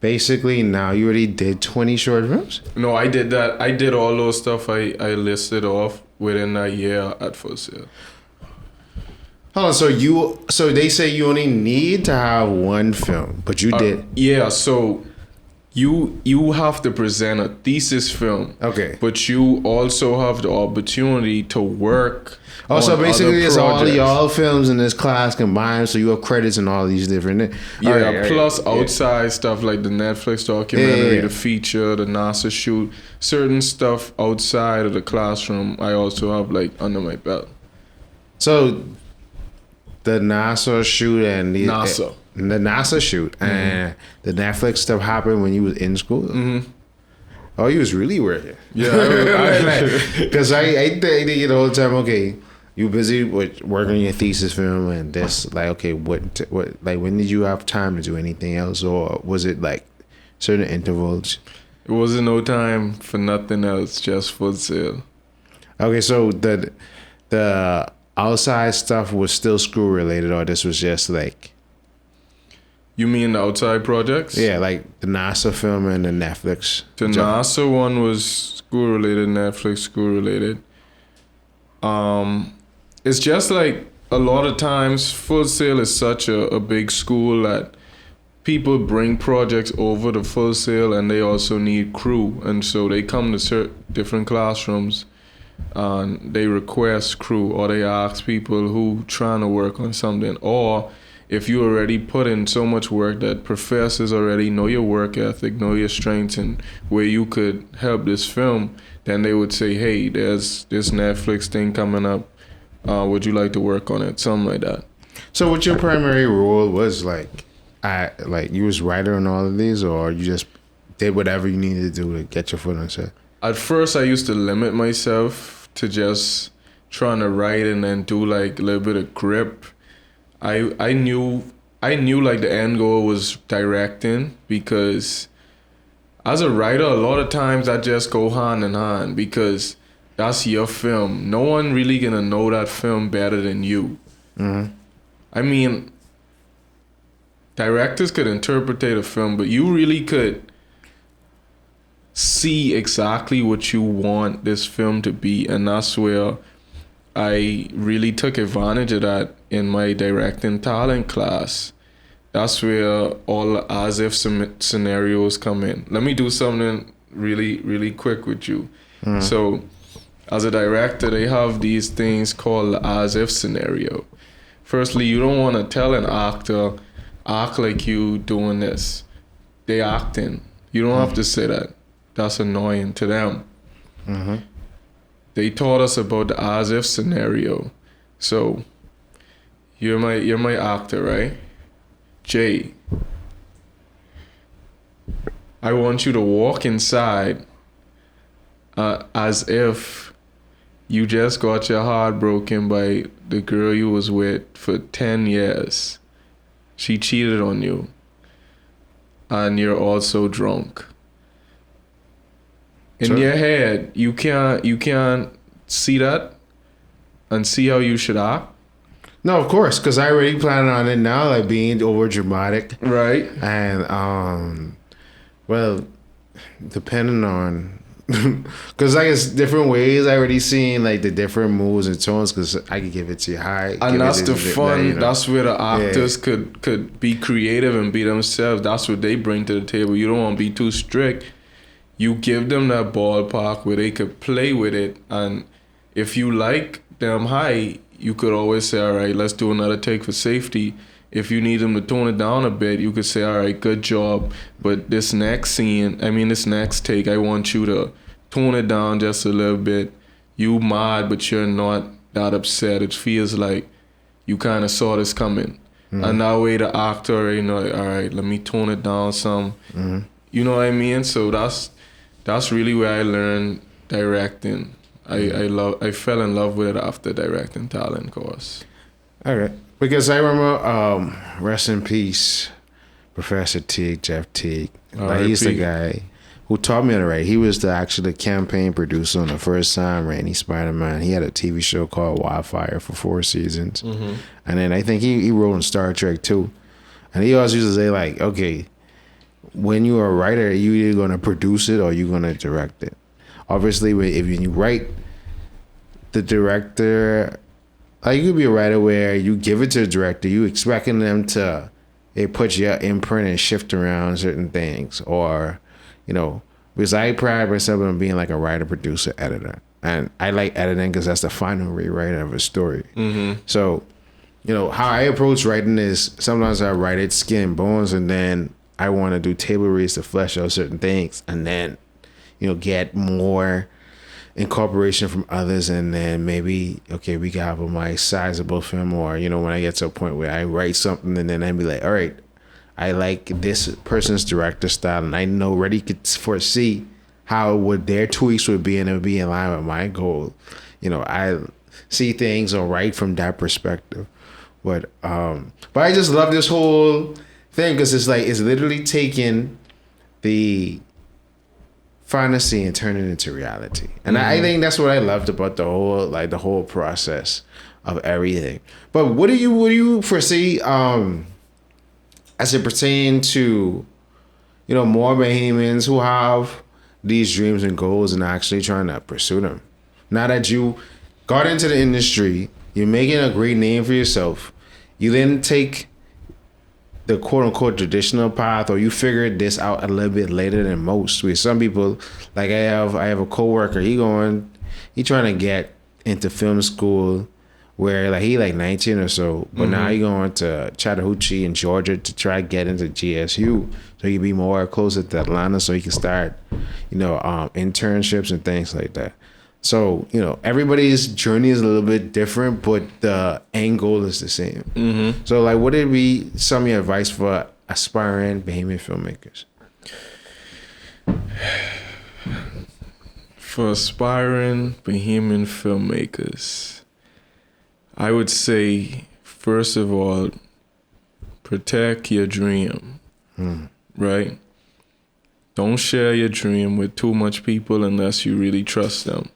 basically now, you already did 20 short films? No, I did that. I did all those stuff I listed off within a year at Full Sail. Hold on, so they say you only need to have one film, but you did. Yeah, so you have to present a thesis film. Okay. But you also have the opportunity to work. So basically it's all projects. y'all films in this class combined, so you have credits in all these different. Plus outside stuff like the Netflix documentary, the feature, the NASA shoot, certain stuff outside of the classroom I also have like under my belt. So the NASA shoot and the NASA shoot and the Netflix stuff happened when you was in school. Oh, you was really working. Yeah, because I think the whole time. Okay, you busy with working on your thesis film and this. Like, okay, what? Like, when did you have time to do anything else, or was it like certain intervals? It wasn't no time for nothing else, just Full Sail. Okay, so the outside stuff was still school related, or this was just like. You mean the outside projects? Yeah, like the NASA film and the Netflix. The NASA one was school related, Netflix school related. It's just like a lot of times Full Sail is such a big school that people bring projects over to Full Sail and they also need crew. And so they come to different classrooms and they request crew, or they ask people who trying to work on something, or if you already put in so much work that professors already know your work ethic, know your strengths and where you could help this film, then they would say, hey, there's this Netflix thing coming up. Would you like to work on it? Something like that. So what your primary role was like you was writer on all of these, or you just did whatever you needed to do to get your foot on set? At first, I used to limit myself to just trying to write and then do like a little bit of grip. I knew like the end goal was directing, because as a writer, a lot of times I just go hand in hand, because that's your film. No one really gonna know that film better than you. I mean, directors could interpret a film, but you really could see exactly what you want this film to be, and that's where I really took advantage of that in my directing talent class. That's where all the as if scenarios come in. Let me do something really, really quick with you. So as a director, they have these things called the as if scenario. Firstly, you don't want to tell an actor, act like you doing this. They acting. You don't have to say that. That's annoying to them. They taught us about the as if scenario. So you're my actor, right? Jay, I want you to walk inside as if you just got your heart broken by the girl you was with for 10 years. She cheated on you. And you're also drunk. In your head, you can't see that and see how you should act. No, of course, because I already planned on it now, like being over dramatic, right? And well, depending on, because like it's different ways. I already seen like the different moves and tones. Because I could give it to you high, and that's the fun. That's where the actors could be creative and be themselves. That's what they bring to the table. You don't want to be too strict. You give them that ballpark where they could play with it, and if you like them high, you could always say, all right, let's do another take for safety. if you need them to tone it down a bit, you could say, all right, good job, but this next take, I want you to tone it down just a little bit. You mad, but you're not that upset. It feels like you kind of saw this coming. And that way the actor already know, all right, let me tone it down some. You know what I mean? So that's really where I learned directing. I fell in love with it after directing talent course. Okay. Because I remember, rest in peace, Professor Teague, Jeff Teague. Like, he's the guy who taught me how to write. He was the campaign producer on the first time Randy Spider-Man. He had a TV show called Wildfire for 4 seasons. And then I think he wrote on Star Trek too. And he always used to say, like, okay, when you're a writer, you're either going to produce it or you're going to direct it. Obviously, if you write, the director, like, you could be a writer where you give it to the director, you expecting them to put your imprint and shift around certain things, or, you know, because I pride myself on being like a writer, producer, editor, and I like editing because that's the final rewrite of a story. So, you know, how I approach writing is sometimes I write it skin and bones, and then I want to do table reads to flesh out certain things, and then, you know, get more incorporation from others, and then maybe, okay, we can have a nice sizable film, or, you know, when I get to a point where I write something and then I be like, all right, I like this person's director style, and I know already could foresee how would their tweaks would be, and it would be in line with my goal. You know, I see things or write from that perspective. But I just love this whole thing because it's like, it's literally taking the fantasy and turn it into reality. And I think that's what I loved about the whole process of everything. But what do you foresee as it pertains to, you know, more Bahamians who have these dreams and goals and actually trying to pursue them? Now that you got into the industry, you're making a great name for yourself, you then take the quote-unquote traditional path, or you figured this out a little bit later than most. With some people, like I have a coworker, he trying to get into film school, where like he like 19 or so, but now he going to Chattahoochee in Georgia to try to get into GSU, so he can be more closer to Atlanta, so he can start, you know, internships and things like that. So, you know, everybody's journey is a little bit different, but the end goal is the same. So, like, what would be some of your advice for aspiring Bahamian filmmakers? For aspiring Bahamian filmmakers, I would say, first of all, protect your dream, right? Don't share your dream with too much people unless you really trust them,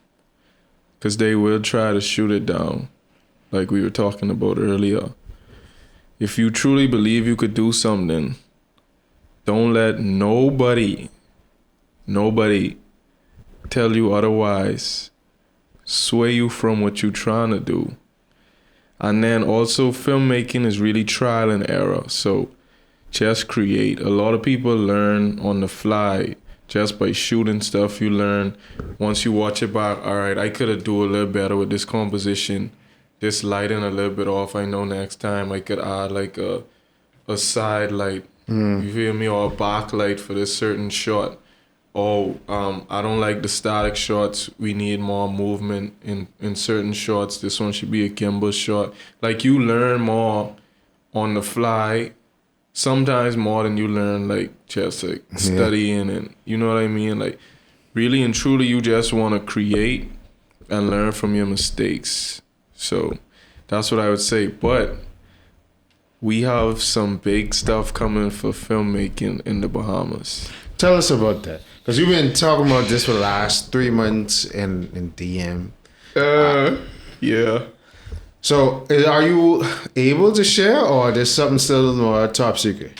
because they will try to shoot it down, like we were talking about earlier. If you truly believe you could do something, don't let nobody tell you otherwise, sway you from what you're trying to do. And then also, filmmaking is really trial and error. So just create. A lot of people learn on the fly just by shooting stuff. You learn once you watch it back, all right, I could have do a little better with this composition, this lighting a little bit off. I know next time I could add like a side light, you feel me, or a backlight for this certain shot. Oh, I don't like the static shots. We need more movement in certain shots. This one should be a gimbal shot. Like, you learn more on the fly, sometimes more than you learn like just like studying, and you know what I mean? Like, really and truly, you just want to create and learn from your mistakes. So that's what I would say. But we have some big stuff coming for filmmaking in the Bahamas. Tell us about that. Because you've been talking about this for the last 3 months in DM. Yeah. So are you able to share, or there's something still more top secret?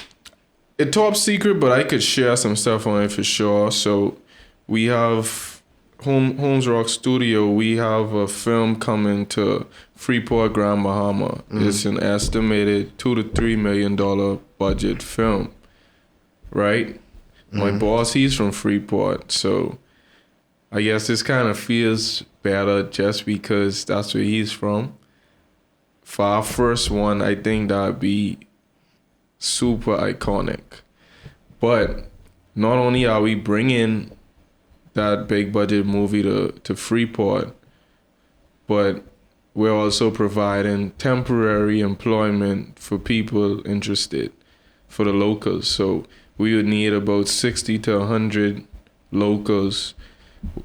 It's top secret, but I could share some stuff on it for sure. So we have Holmes Rock Studio. We have a film coming to Freeport, Grand Bahama. It's an estimated $2 to $3 million budget film, right? My boss, he's from Freeport, so I guess this kind of feels better just because that's where he's from. For our first one, I think that'd be super iconic. But not only are we bringing that big budget movie to Freeport, but we're also providing temporary employment for people interested, for the locals. So we would need about 60 to 100 locals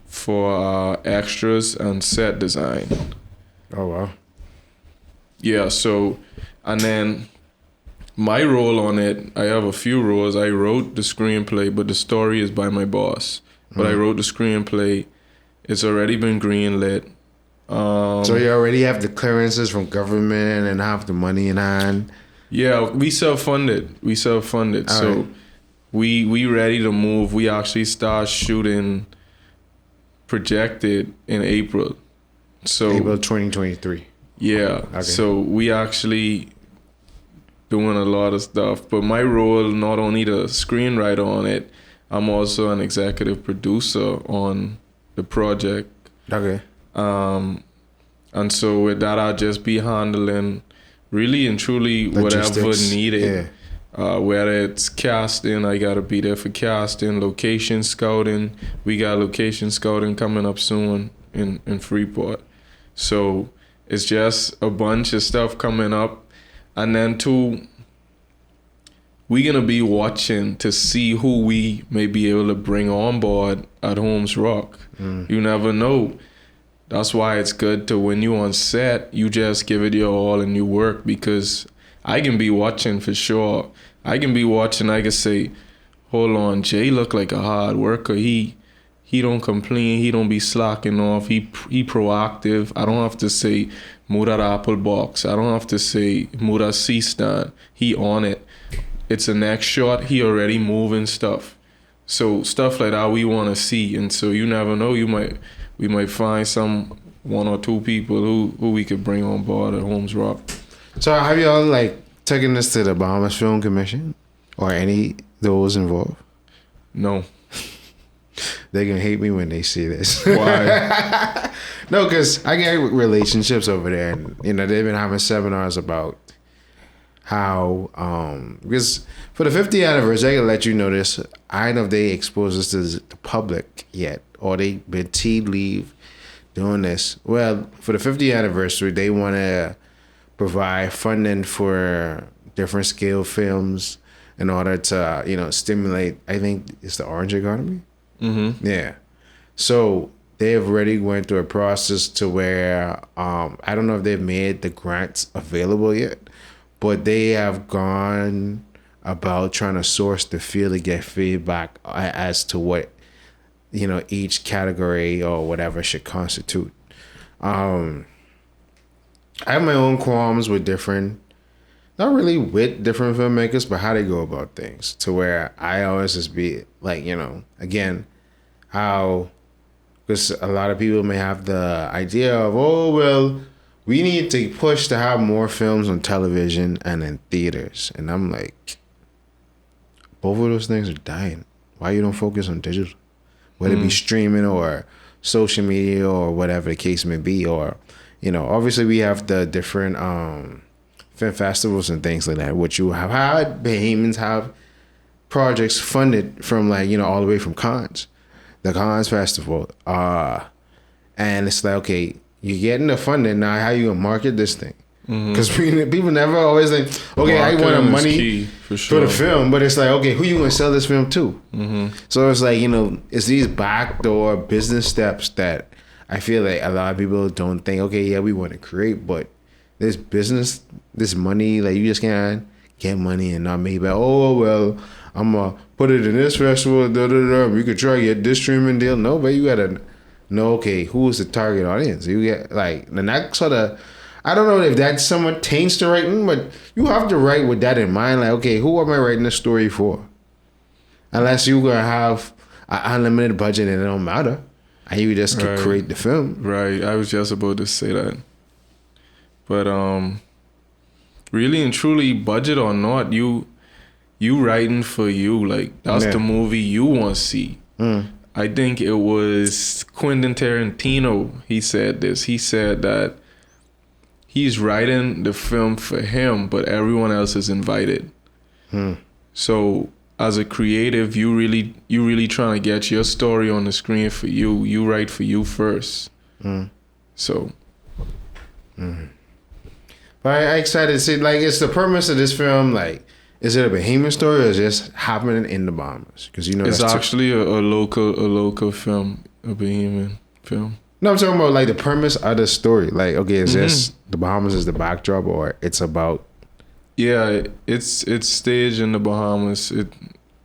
for extras and set design. Oh, wow. Yeah, so, and then my role on it, I have a few roles. I wrote the screenplay, but the story is by my boss. But I wrote the screenplay. It's already been greenlit. So you already have the clearances from government and have the money in hand? Yeah, we self-funded. So right. we ready to move. We actually start shooting projected in April. So April 2023. Yeah. Okay. So we actually doing a lot of stuff. But my role, not only the screenwriter on it, I'm also an executive producer on the project. Okay. And so with that, I'll just be handling really and truly logistics. Whatever needed. Yeah. Whether it's casting, I gotta be there for casting, location scouting. We got location scouting coming up soon in Freeport. So it's just a bunch of stuff coming up. And then too, we're gonna be watching to see who we may be able to bring on board at Holmes Rock. You never know. That's why it's good to, when you on set, you just give it your all and you work, because I can be watching for sure. I can be watching, I can say, hold on, Jay look like a hard worker. He don't complain, he don't be slacking off, he proactive. I don't have to say, move that apple box. I don't have to say, move that C-stand. He on it. It's the next shot, he already moving stuff. So stuff like that we want to see. And so you never know, we might find one or two people who we could bring on board at Holmes Rock. So have y'all taken this to the Bahamas Film Commission or any those involved? No. They're gonna hate me when they see this. Why? No, because I get relationships over there, and they've been having seminars about how because for the 50th anniversary, I can let you know this. I don't know if they expose this to the public yet, or they been tea leave doing this. Well, for the 50th anniversary, they want to provide funding for different scale films in order to stimulate. I think it's the orange economy. Mm-hmm. Yeah. So they've already went through a process to where I don't know if they've made the grants available yet, but they have gone about trying to source the field to get feedback as to what each category or whatever should constitute. I have my own qualms with not really with different filmmakers, but how they go about things, to where I always just be like, again, how, because a lot of people may have the idea of, oh, well, we need to push to have more films on television and in theaters. And I'm like, both of those things are dying. Why you don't focus on digital? Whether it be streaming or social media or whatever the case may be. Or, obviously we have the different film festivals and things like that, which you have had. Bahamians have projects funded from all the way from Cannes. The Cannes Festival. And it's like, okay, you're getting the funding, now how you gonna market this thing? Because people never always think, okay, marketing, I want money key, for the film, but it's like, okay, who you gonna sell this film to? So it's like, it's these backdoor business steps that I feel like a lot of people don't think, okay, yeah, we want to create, but this business, this money, you just can't get money and not maybe, oh, well, I'm gonna put it in this festival, we could try to get this streaming deal. No, but you gotta know, okay, who's the target audience? You get and that sort of, I don't know if that somewhat taints the writing, but you have to write with that in mind. Okay, who am I writing this story for? Unless you're gonna have an unlimited budget and it don't matter, and you just could create the film. Right. I was just about to say that. But really and truly, budget or not, you writing for you. That's the movie you want to see. I think it was Quentin Tarantino. He said this. He said that he's writing the film for him, but everyone else is invited. So as a creative, you really trying to get your story on the screen for you. You write for you first. So. But I excited to see, like, it's the premise of this film, like, is it a Bahamian story or is it just happening in the Bahamas? Because you know it's actually a local film, a Bahamian film. No, I'm talking about like the premise of the story. Like, okay, is this the Bahamas is the backdrop, or it's about? Yeah, it's staged in the Bahamas.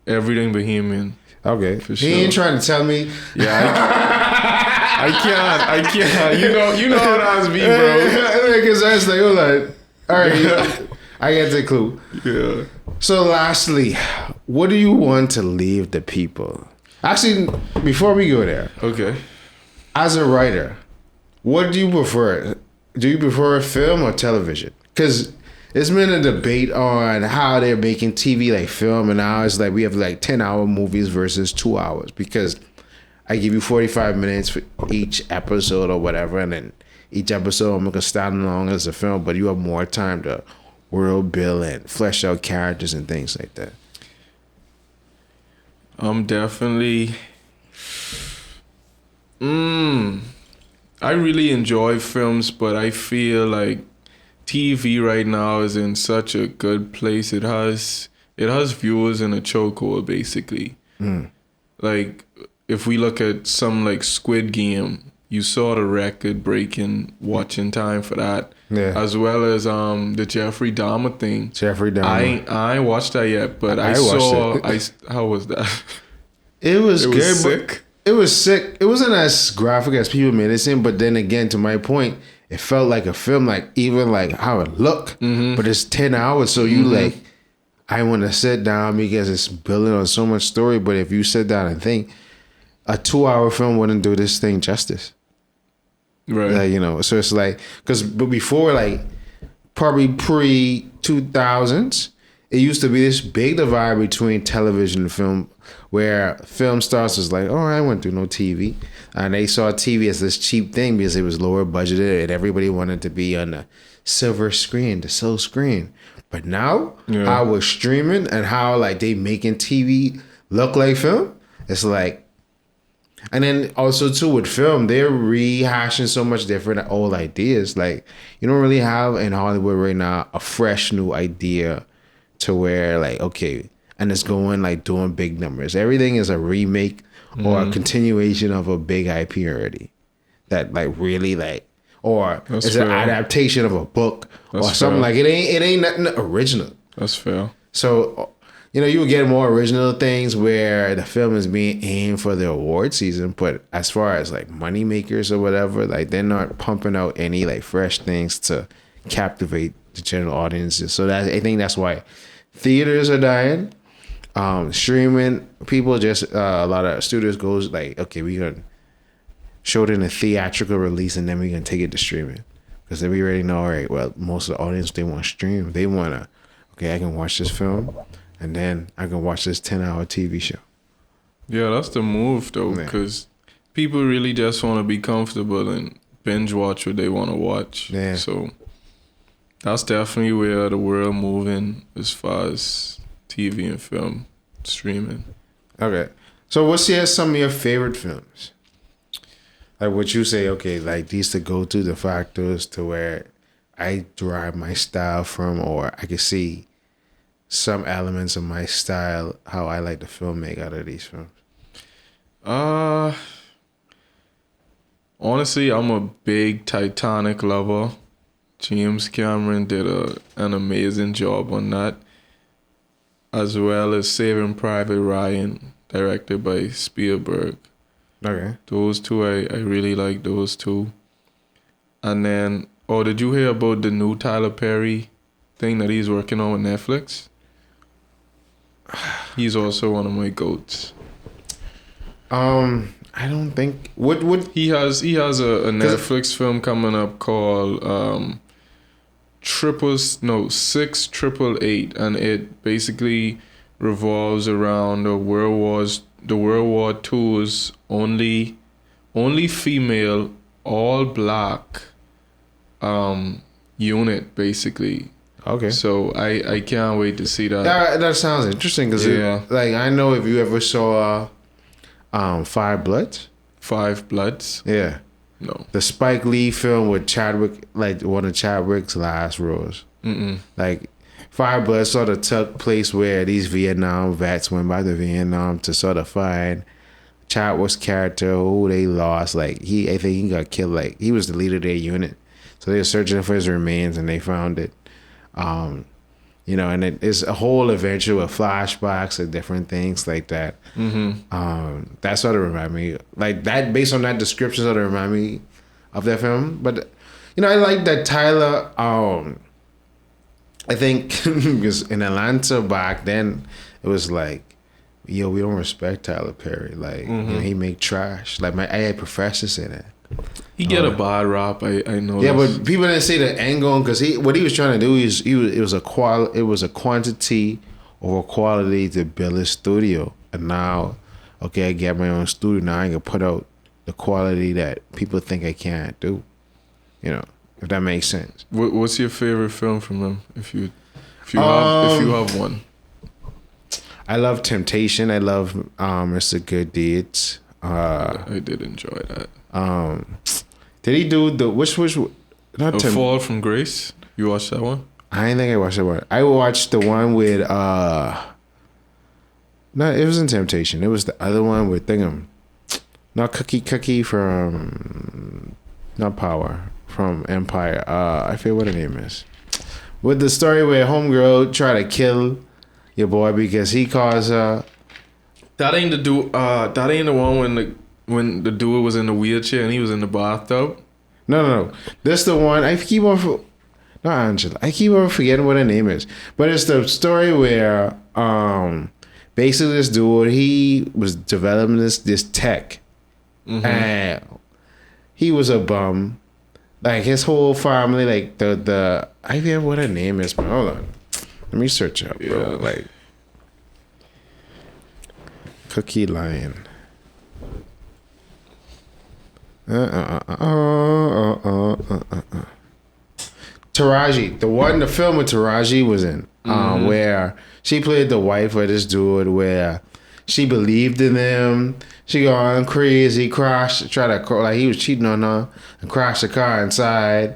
Everything Bahamian. Okay, for sure. He ain't trying to tell me. Yeah, I can't. You know how that's be, bro. Because I was like, oh, like, all right, I get the clue. Yeah. So, lastly, what do you want to leave the people? Actually, before we go there, okay. As a writer, what do you prefer? Do you prefer film or television? Because there's been a debate on how they're making TV like film, and now it's like we have like 10-hour movies versus 2 hours. Because I give you 45 minutes for each episode or whatever, and then each episode I'm gonna start along as a film, but you have more time to world build and flesh out characters and things like that. I'm definitely. I really enjoy films, but I feel like TV right now is in such a good place. It has viewers in a chokehold, basically. Like, if we look at some like Squid Game, you saw the record-breaking watching time for that. Yeah. As well as the Jeffrey Dahmer thing. Jeffrey Dahmer. I ain't watched that yet, but I saw it. How was that? It was good. Was sick. It was sick. It wasn't as graphic as people made it seem, but then again, to my point, it felt like a film, like even like how it looked. But it's 10 hours, so you like, I want to sit down because it's building on so much story. But if you sit down and think, a 2-hour film wouldn't do this thing justice. Right. Like, you know, so it's like, but before, like, probably pre-2000s, it used to be this big divide between television and film, where film stars was like, oh, I wouldn't do no TV. And they saw TV as this cheap thing because it was lower budgeted and everybody wanted to be on the silver screen, the silk screen. But now, how we're streaming and how, like, they making TV look like film, it's like, and then also too with film, they're rehashing so much different old ideas. Like, you don't really have in Hollywood right now a fresh new idea to where, like, okay, and it's going like doing big numbers. Everything is a remake or a continuation of a big IP already. That like really like, or it's an adaptation of a book or something like it ain't nothing original. That's fair. So, you know, you would get more original things where the film is being aimed for the award season, but as far as like money makers or whatever, like they're not pumping out any like fresh things to captivate the general audiences. So that I think that's why theaters are dying. Streaming, people just a lot of studios goes like, okay, we're gonna show it in a theatrical release and then we're gonna take it to streaming, because then we already know, all right, well, most of the audience, they want to stream, they want to, okay, I can watch this film and then I can watch this 10-hour TV show. Yeah, that's the move though, because people really just want to be comfortable and binge watch what they want to watch. Yeah. So that's definitely where the world moving as far as TV and film streaming. Okay. So what's some of your favorite films? Like what you say, okay, like these to go to the factors to where I derive my style from, or I can see some elements of my style, how I like to filmmaker out of these films. Honestly, I'm a big Titanic lover. James Cameron did an amazing job on that. As well as Saving Private Ryan, directed by Spielberg. Okay. Those two, I really like those two. And then, did you hear about the new Tyler Perry thing that he's working on with Netflix? He's also one of my goats. I don't think what he has a Netflix film coming up called 6888, and it basically revolves around the World War II's only female all black unit, basically. Okay. So I can't wait to see that. That sounds interesting because like I know if you ever saw Five Bloods. Five Bloods? Yeah. No. The Spike Lee film with Chadwick, like one of Chadwick's last roles. Like Five Bloods sort of took place where these Vietnam vets went back to Vietnam to sort of find Chadwick's character who they lost. Like I think he got killed. Like he was the leader of their unit, so they were searching for his remains and they found it. You know, and it's a whole adventure with flashbacks and different things like that. That sort of remind me, like that, based on that description, sort of remind me of that film. But, you know, I like that Tyler, I think, because in Atlanta back then, it was like, yo, we don't respect Tyler Perry. Like, you know, he make trash. Like, I had professors in it. He get a bad rap, I know. Yeah, but people didn't say the angle because what he was trying to do is it was a quantity over quality to build his studio, and now, okay, I get my own studio now. I can put out the quality that people think I can't do. You know, if that makes sense. What's your favorite film from him? If you have one. I love Temptation. I love Mr. Good Deeds. I did enjoy that. Did he do which not Fall from Grace? You watched that one? I didn't think I watched that one. I watched the one with no, it wasn't Temptation. It was the other one with not Cookie from not Power, from Empire. I forget what her name is. With the story where homegirl try to kill your boy because he caused That ain't the one when the dude was in the wheelchair and he was in the bathtub. No. This the one I keep on. Not Angela. I keep on forgetting what her name is. But it's the story where basically this dude, he was developing this tech, and he was a bum. Like his whole family, like the I forget what her name is. But hold on, let me search up, bro. Like Cookie Lion. Taraji, the film with Taraji was in, where she played the wife of this dude, where she believed in him. She gone crazy, he was cheating on her and crashed the car inside.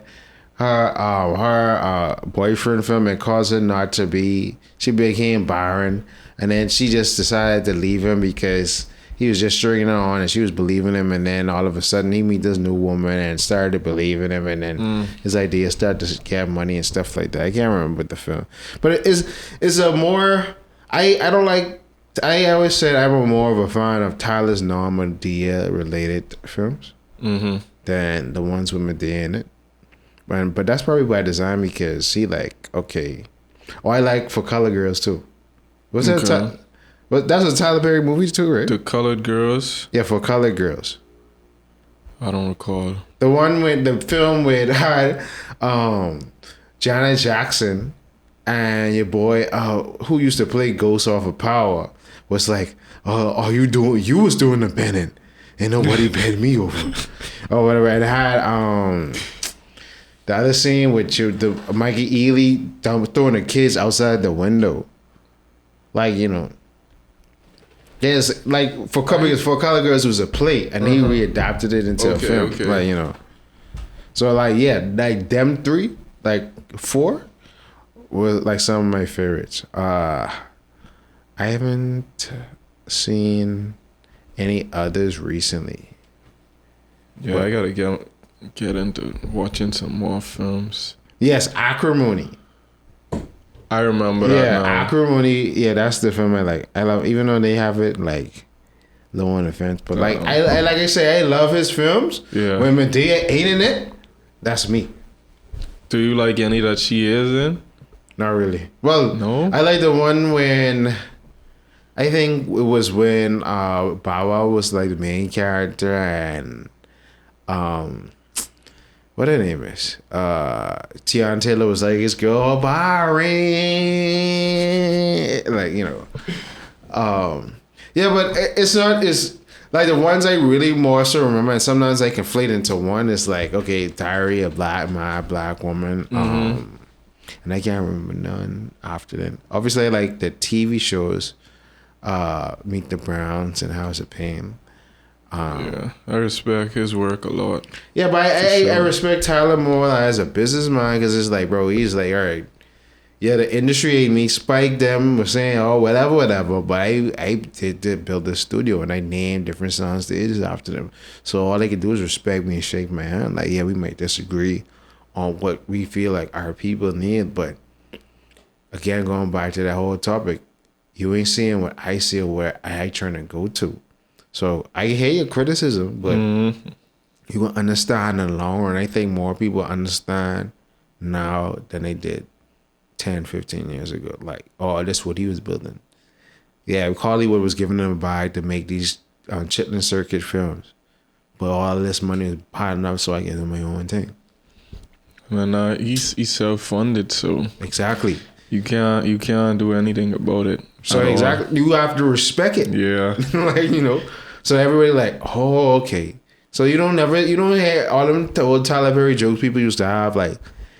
Her boyfriend film and caused her not to be. She became barren, and then she just decided to leave him because he was just stringing her on, and she was believing him. And then all of a sudden, he meet this new woman and started to believe in him. And then his ideas started to get money and stuff like that. I can't remember the film, but it's a more. I don't like. I always said I'm more of a fan of Tyler's Medea related films than the ones with Medea in it. But that's probably by design because he like okay. Oh, I like For Color Girls too. What's that? But that's a Tyler Perry movie too, right? The Colored Girls. Yeah, For Colored Girls. I don't recall. The one with the film with Janet Jackson and your boy who used to play Ghost off of Power was like, you was doing the bending and nobody bent me over. Or whatever. It had the other scene with the Mikey Ealy throwing the kids outside the window. Like, you know. There's like For Color Girls was a play and he readapted it into a film. Okay. Like, you know. So like like them three, like four were like some of my favorites. I haven't seen any others recently. Yeah, but I gotta get into watching some more films. Yes, Acrimony. I remember that. Yeah, Acrimony. Yeah, that's the film I like. I love, even though they have it like low on the fence, but like I say, I love his films. Yeah. When Medea ain't in it, that's me. Do you like any that she is in? Not really. Well, no. I like the one when I think it was when Bow Wow was like the main character and what her name is? Tiana Taylor was like his girl Byron. Like, you know. Yeah, but it's like the ones I really more so remember, and sometimes I conflate into one. It's like, okay, Diary of my Black Woman. and I can't remember none after that. Obviously, I like the TV shows, Meet the Browns and House of Pain. Yeah, I respect his work a lot. Yeah, but I respect Tyler more as a businessman because it's like, bro, he's like, all right, yeah, the industry ain't me. Spike them was saying, oh, whatever. But I did build a studio and I named different sound stages after them. So all they can do is respect me and shake my hand. Like, yeah, we might disagree on what we feel like our people need, but again, going back to that whole topic, you ain't seeing what I see or where I trying to go to. So I hear your criticism, but you will understand in the long run. I think more people understand now than they did 10, 15 years ago. Like, oh, that's what he was building. Yeah, Hollywood was giving them a bag to make these chitlin circuit films. But all this money is piling up so I can do my own thing. And he's self-funded, so exactly. You can't do anything about it. So exactly, you have to respect it. Yeah. Like, you know. So everybody like, oh, okay. So you don't hear all them old Tyler Perry jokes people used to have like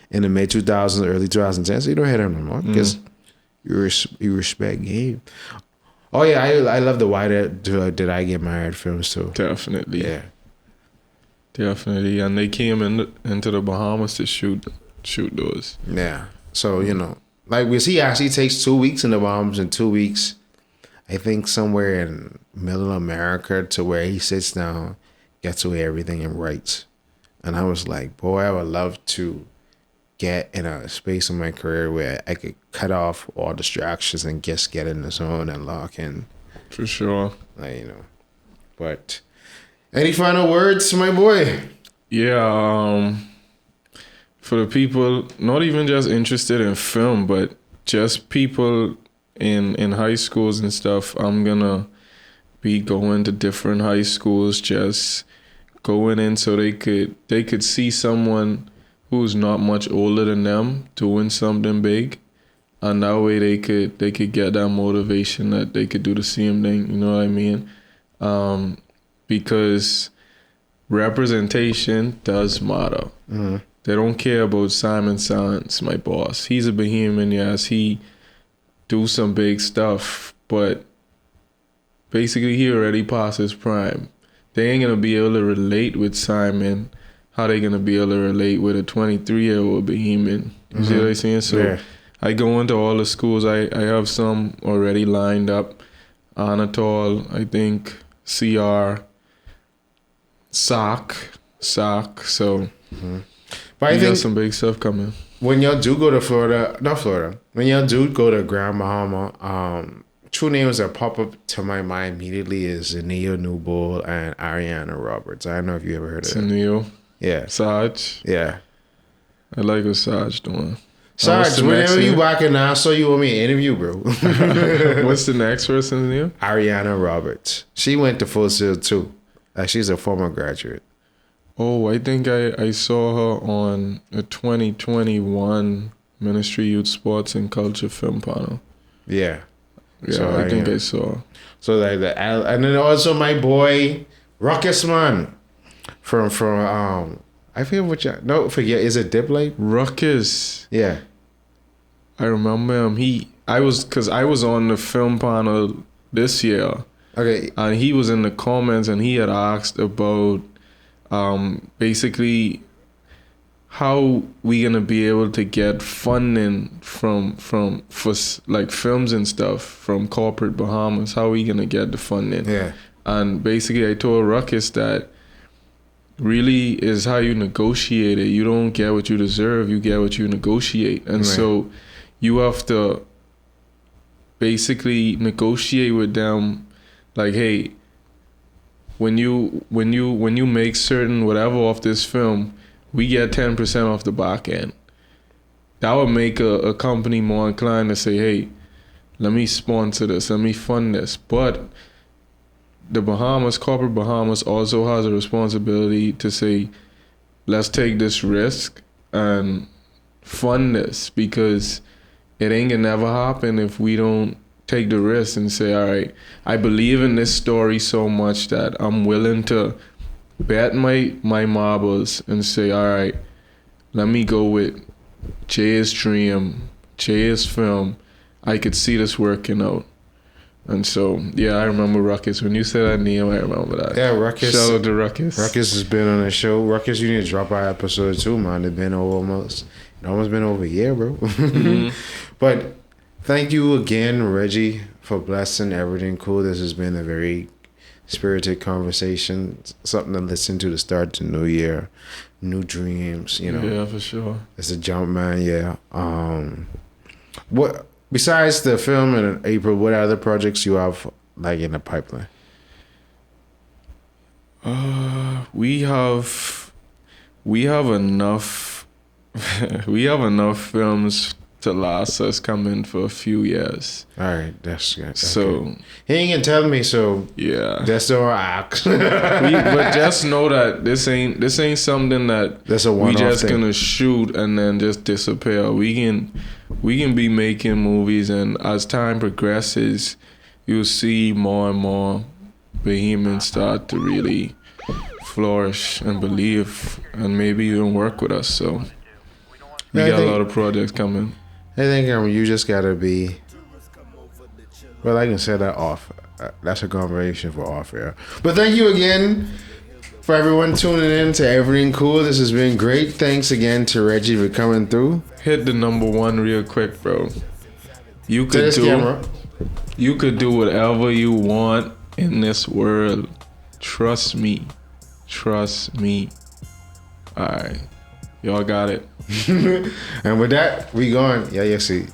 in the mid 2000s, early 2010s. So you don't hear them no more because you respect game. Oh yeah, I love the Why Did I Get Married films too. Definitely. Yeah. Definitely, and they came into the Bahamas to shoot those. Yeah. So you know, like he actually takes 2 weeks in the Bahamas and 2 weeks, I think somewhere in middle America to where he sits down, gets away everything and writes. And I was like, boy, I would love to get in a space in my career where I could cut off all distractions and just get in the zone and lock in. For sure. Like, you know, but any final words, my boy? Yeah, for the people not even just interested in film, but just people in high schools and stuff, I'm gonna be going to different high schools, just going in so they could see someone who's not much older than them doing something big, and that way they could get that motivation that they could do the same thing. You know what I mean? Because representation does matter. Mm-hmm. They don't care about Simon Sands, my boss. He's a Bahamian, yes. He do some big stuff, but basically he already passed his prime. They ain't gonna be able to relate with Simon. How they gonna be able to relate with a 23-year-old Bahamian? You see what I'm saying? So yeah. I go into all the schools. I have some already lined up. Anatol, I think, CR, SOC. So but I think some big stuff coming. When y'all do go to when y'all do go to Grand Bahama, two names that pop up to my mind immediately is Zaneo Newbold and Ariana Roberts. I don't know if you ever heard of Zaneo. Yeah. Saj. Yeah. I like what Saj doing. Saj, whenever you walking now, so you want me an interview, bro. What's the next person's name? Ariana Roberts. She went to Full Sail too. She's a former graduate. Oh, I think I saw her on a 2021 Ministry Youth Sports and Culture film panel. Yeah. Yeah, so I think I saw. So like and then also my boy Ruckus Man from I forget is it Dip Light? Ruckus. Yeah. I remember him. I was on the film panel this year. Okay. And he was in the comments and he had asked about basically how we gonna be able to get funding for like films and stuff from corporate Bahamas. How we gonna get the funding? Yeah. And basically I told Ruckus that really is how you negotiate it. You don't get what you deserve, you get what you negotiate. And so you have to basically negotiate with them like, hey, when you make certain whatever off this film, we get 10% off the back end. That would make a company more inclined to say, hey, let me sponsor this, let me fund this. But the Bahamas, corporate Bahamas, also has a responsibility to say, let's take this risk and fund this, because it ain't gonna never happen if we don't take the risk and say, all right, I believe in this story so much that I'm willing to bet my marbles and say, all right, let me go with Jay's dream, Jay's film, I could see this working out. And so, yeah, I remember Ruckus. When you said that name, I remember that. Yeah, Ruckus. Shout out to Ruckus. Ruckus has been on the show. Ruckus, you need to drop our episode too, man. It's been almost been over a year, bro. But thank you again, Reggie, for blessing Erryting Kool. This has been a very spirited conversation, something to listen to start the new year, new dreams, you know. Yeah, for sure. It's a jump, man. Yeah. What besides the film in April? What other projects you have like in the pipeline? We have enough. We have enough films to last us coming for a few years. All right, that's good. So okay. He ain't gonna tell me, so yeah, that's all right. But just know that this ain't something that that's a one-off we just thing. gonna shoot and then just disappear. We can be making movies, and as time progresses, you'll see more and more Bahamians start to really flourish and believe, and maybe even work with us. So we got a lot of projects coming. I think you just gotta be. Well, I can say that off. That's a conversation for off air. But thank you again for everyone tuning in to Erryting Kool. This has been great. Thanks again to Reggie for coming through. Hit the number one real quick, bro. You could do whatever you want in this world. Trust me. Alright. Y'all got it. And with that, we gone. Yeah, see.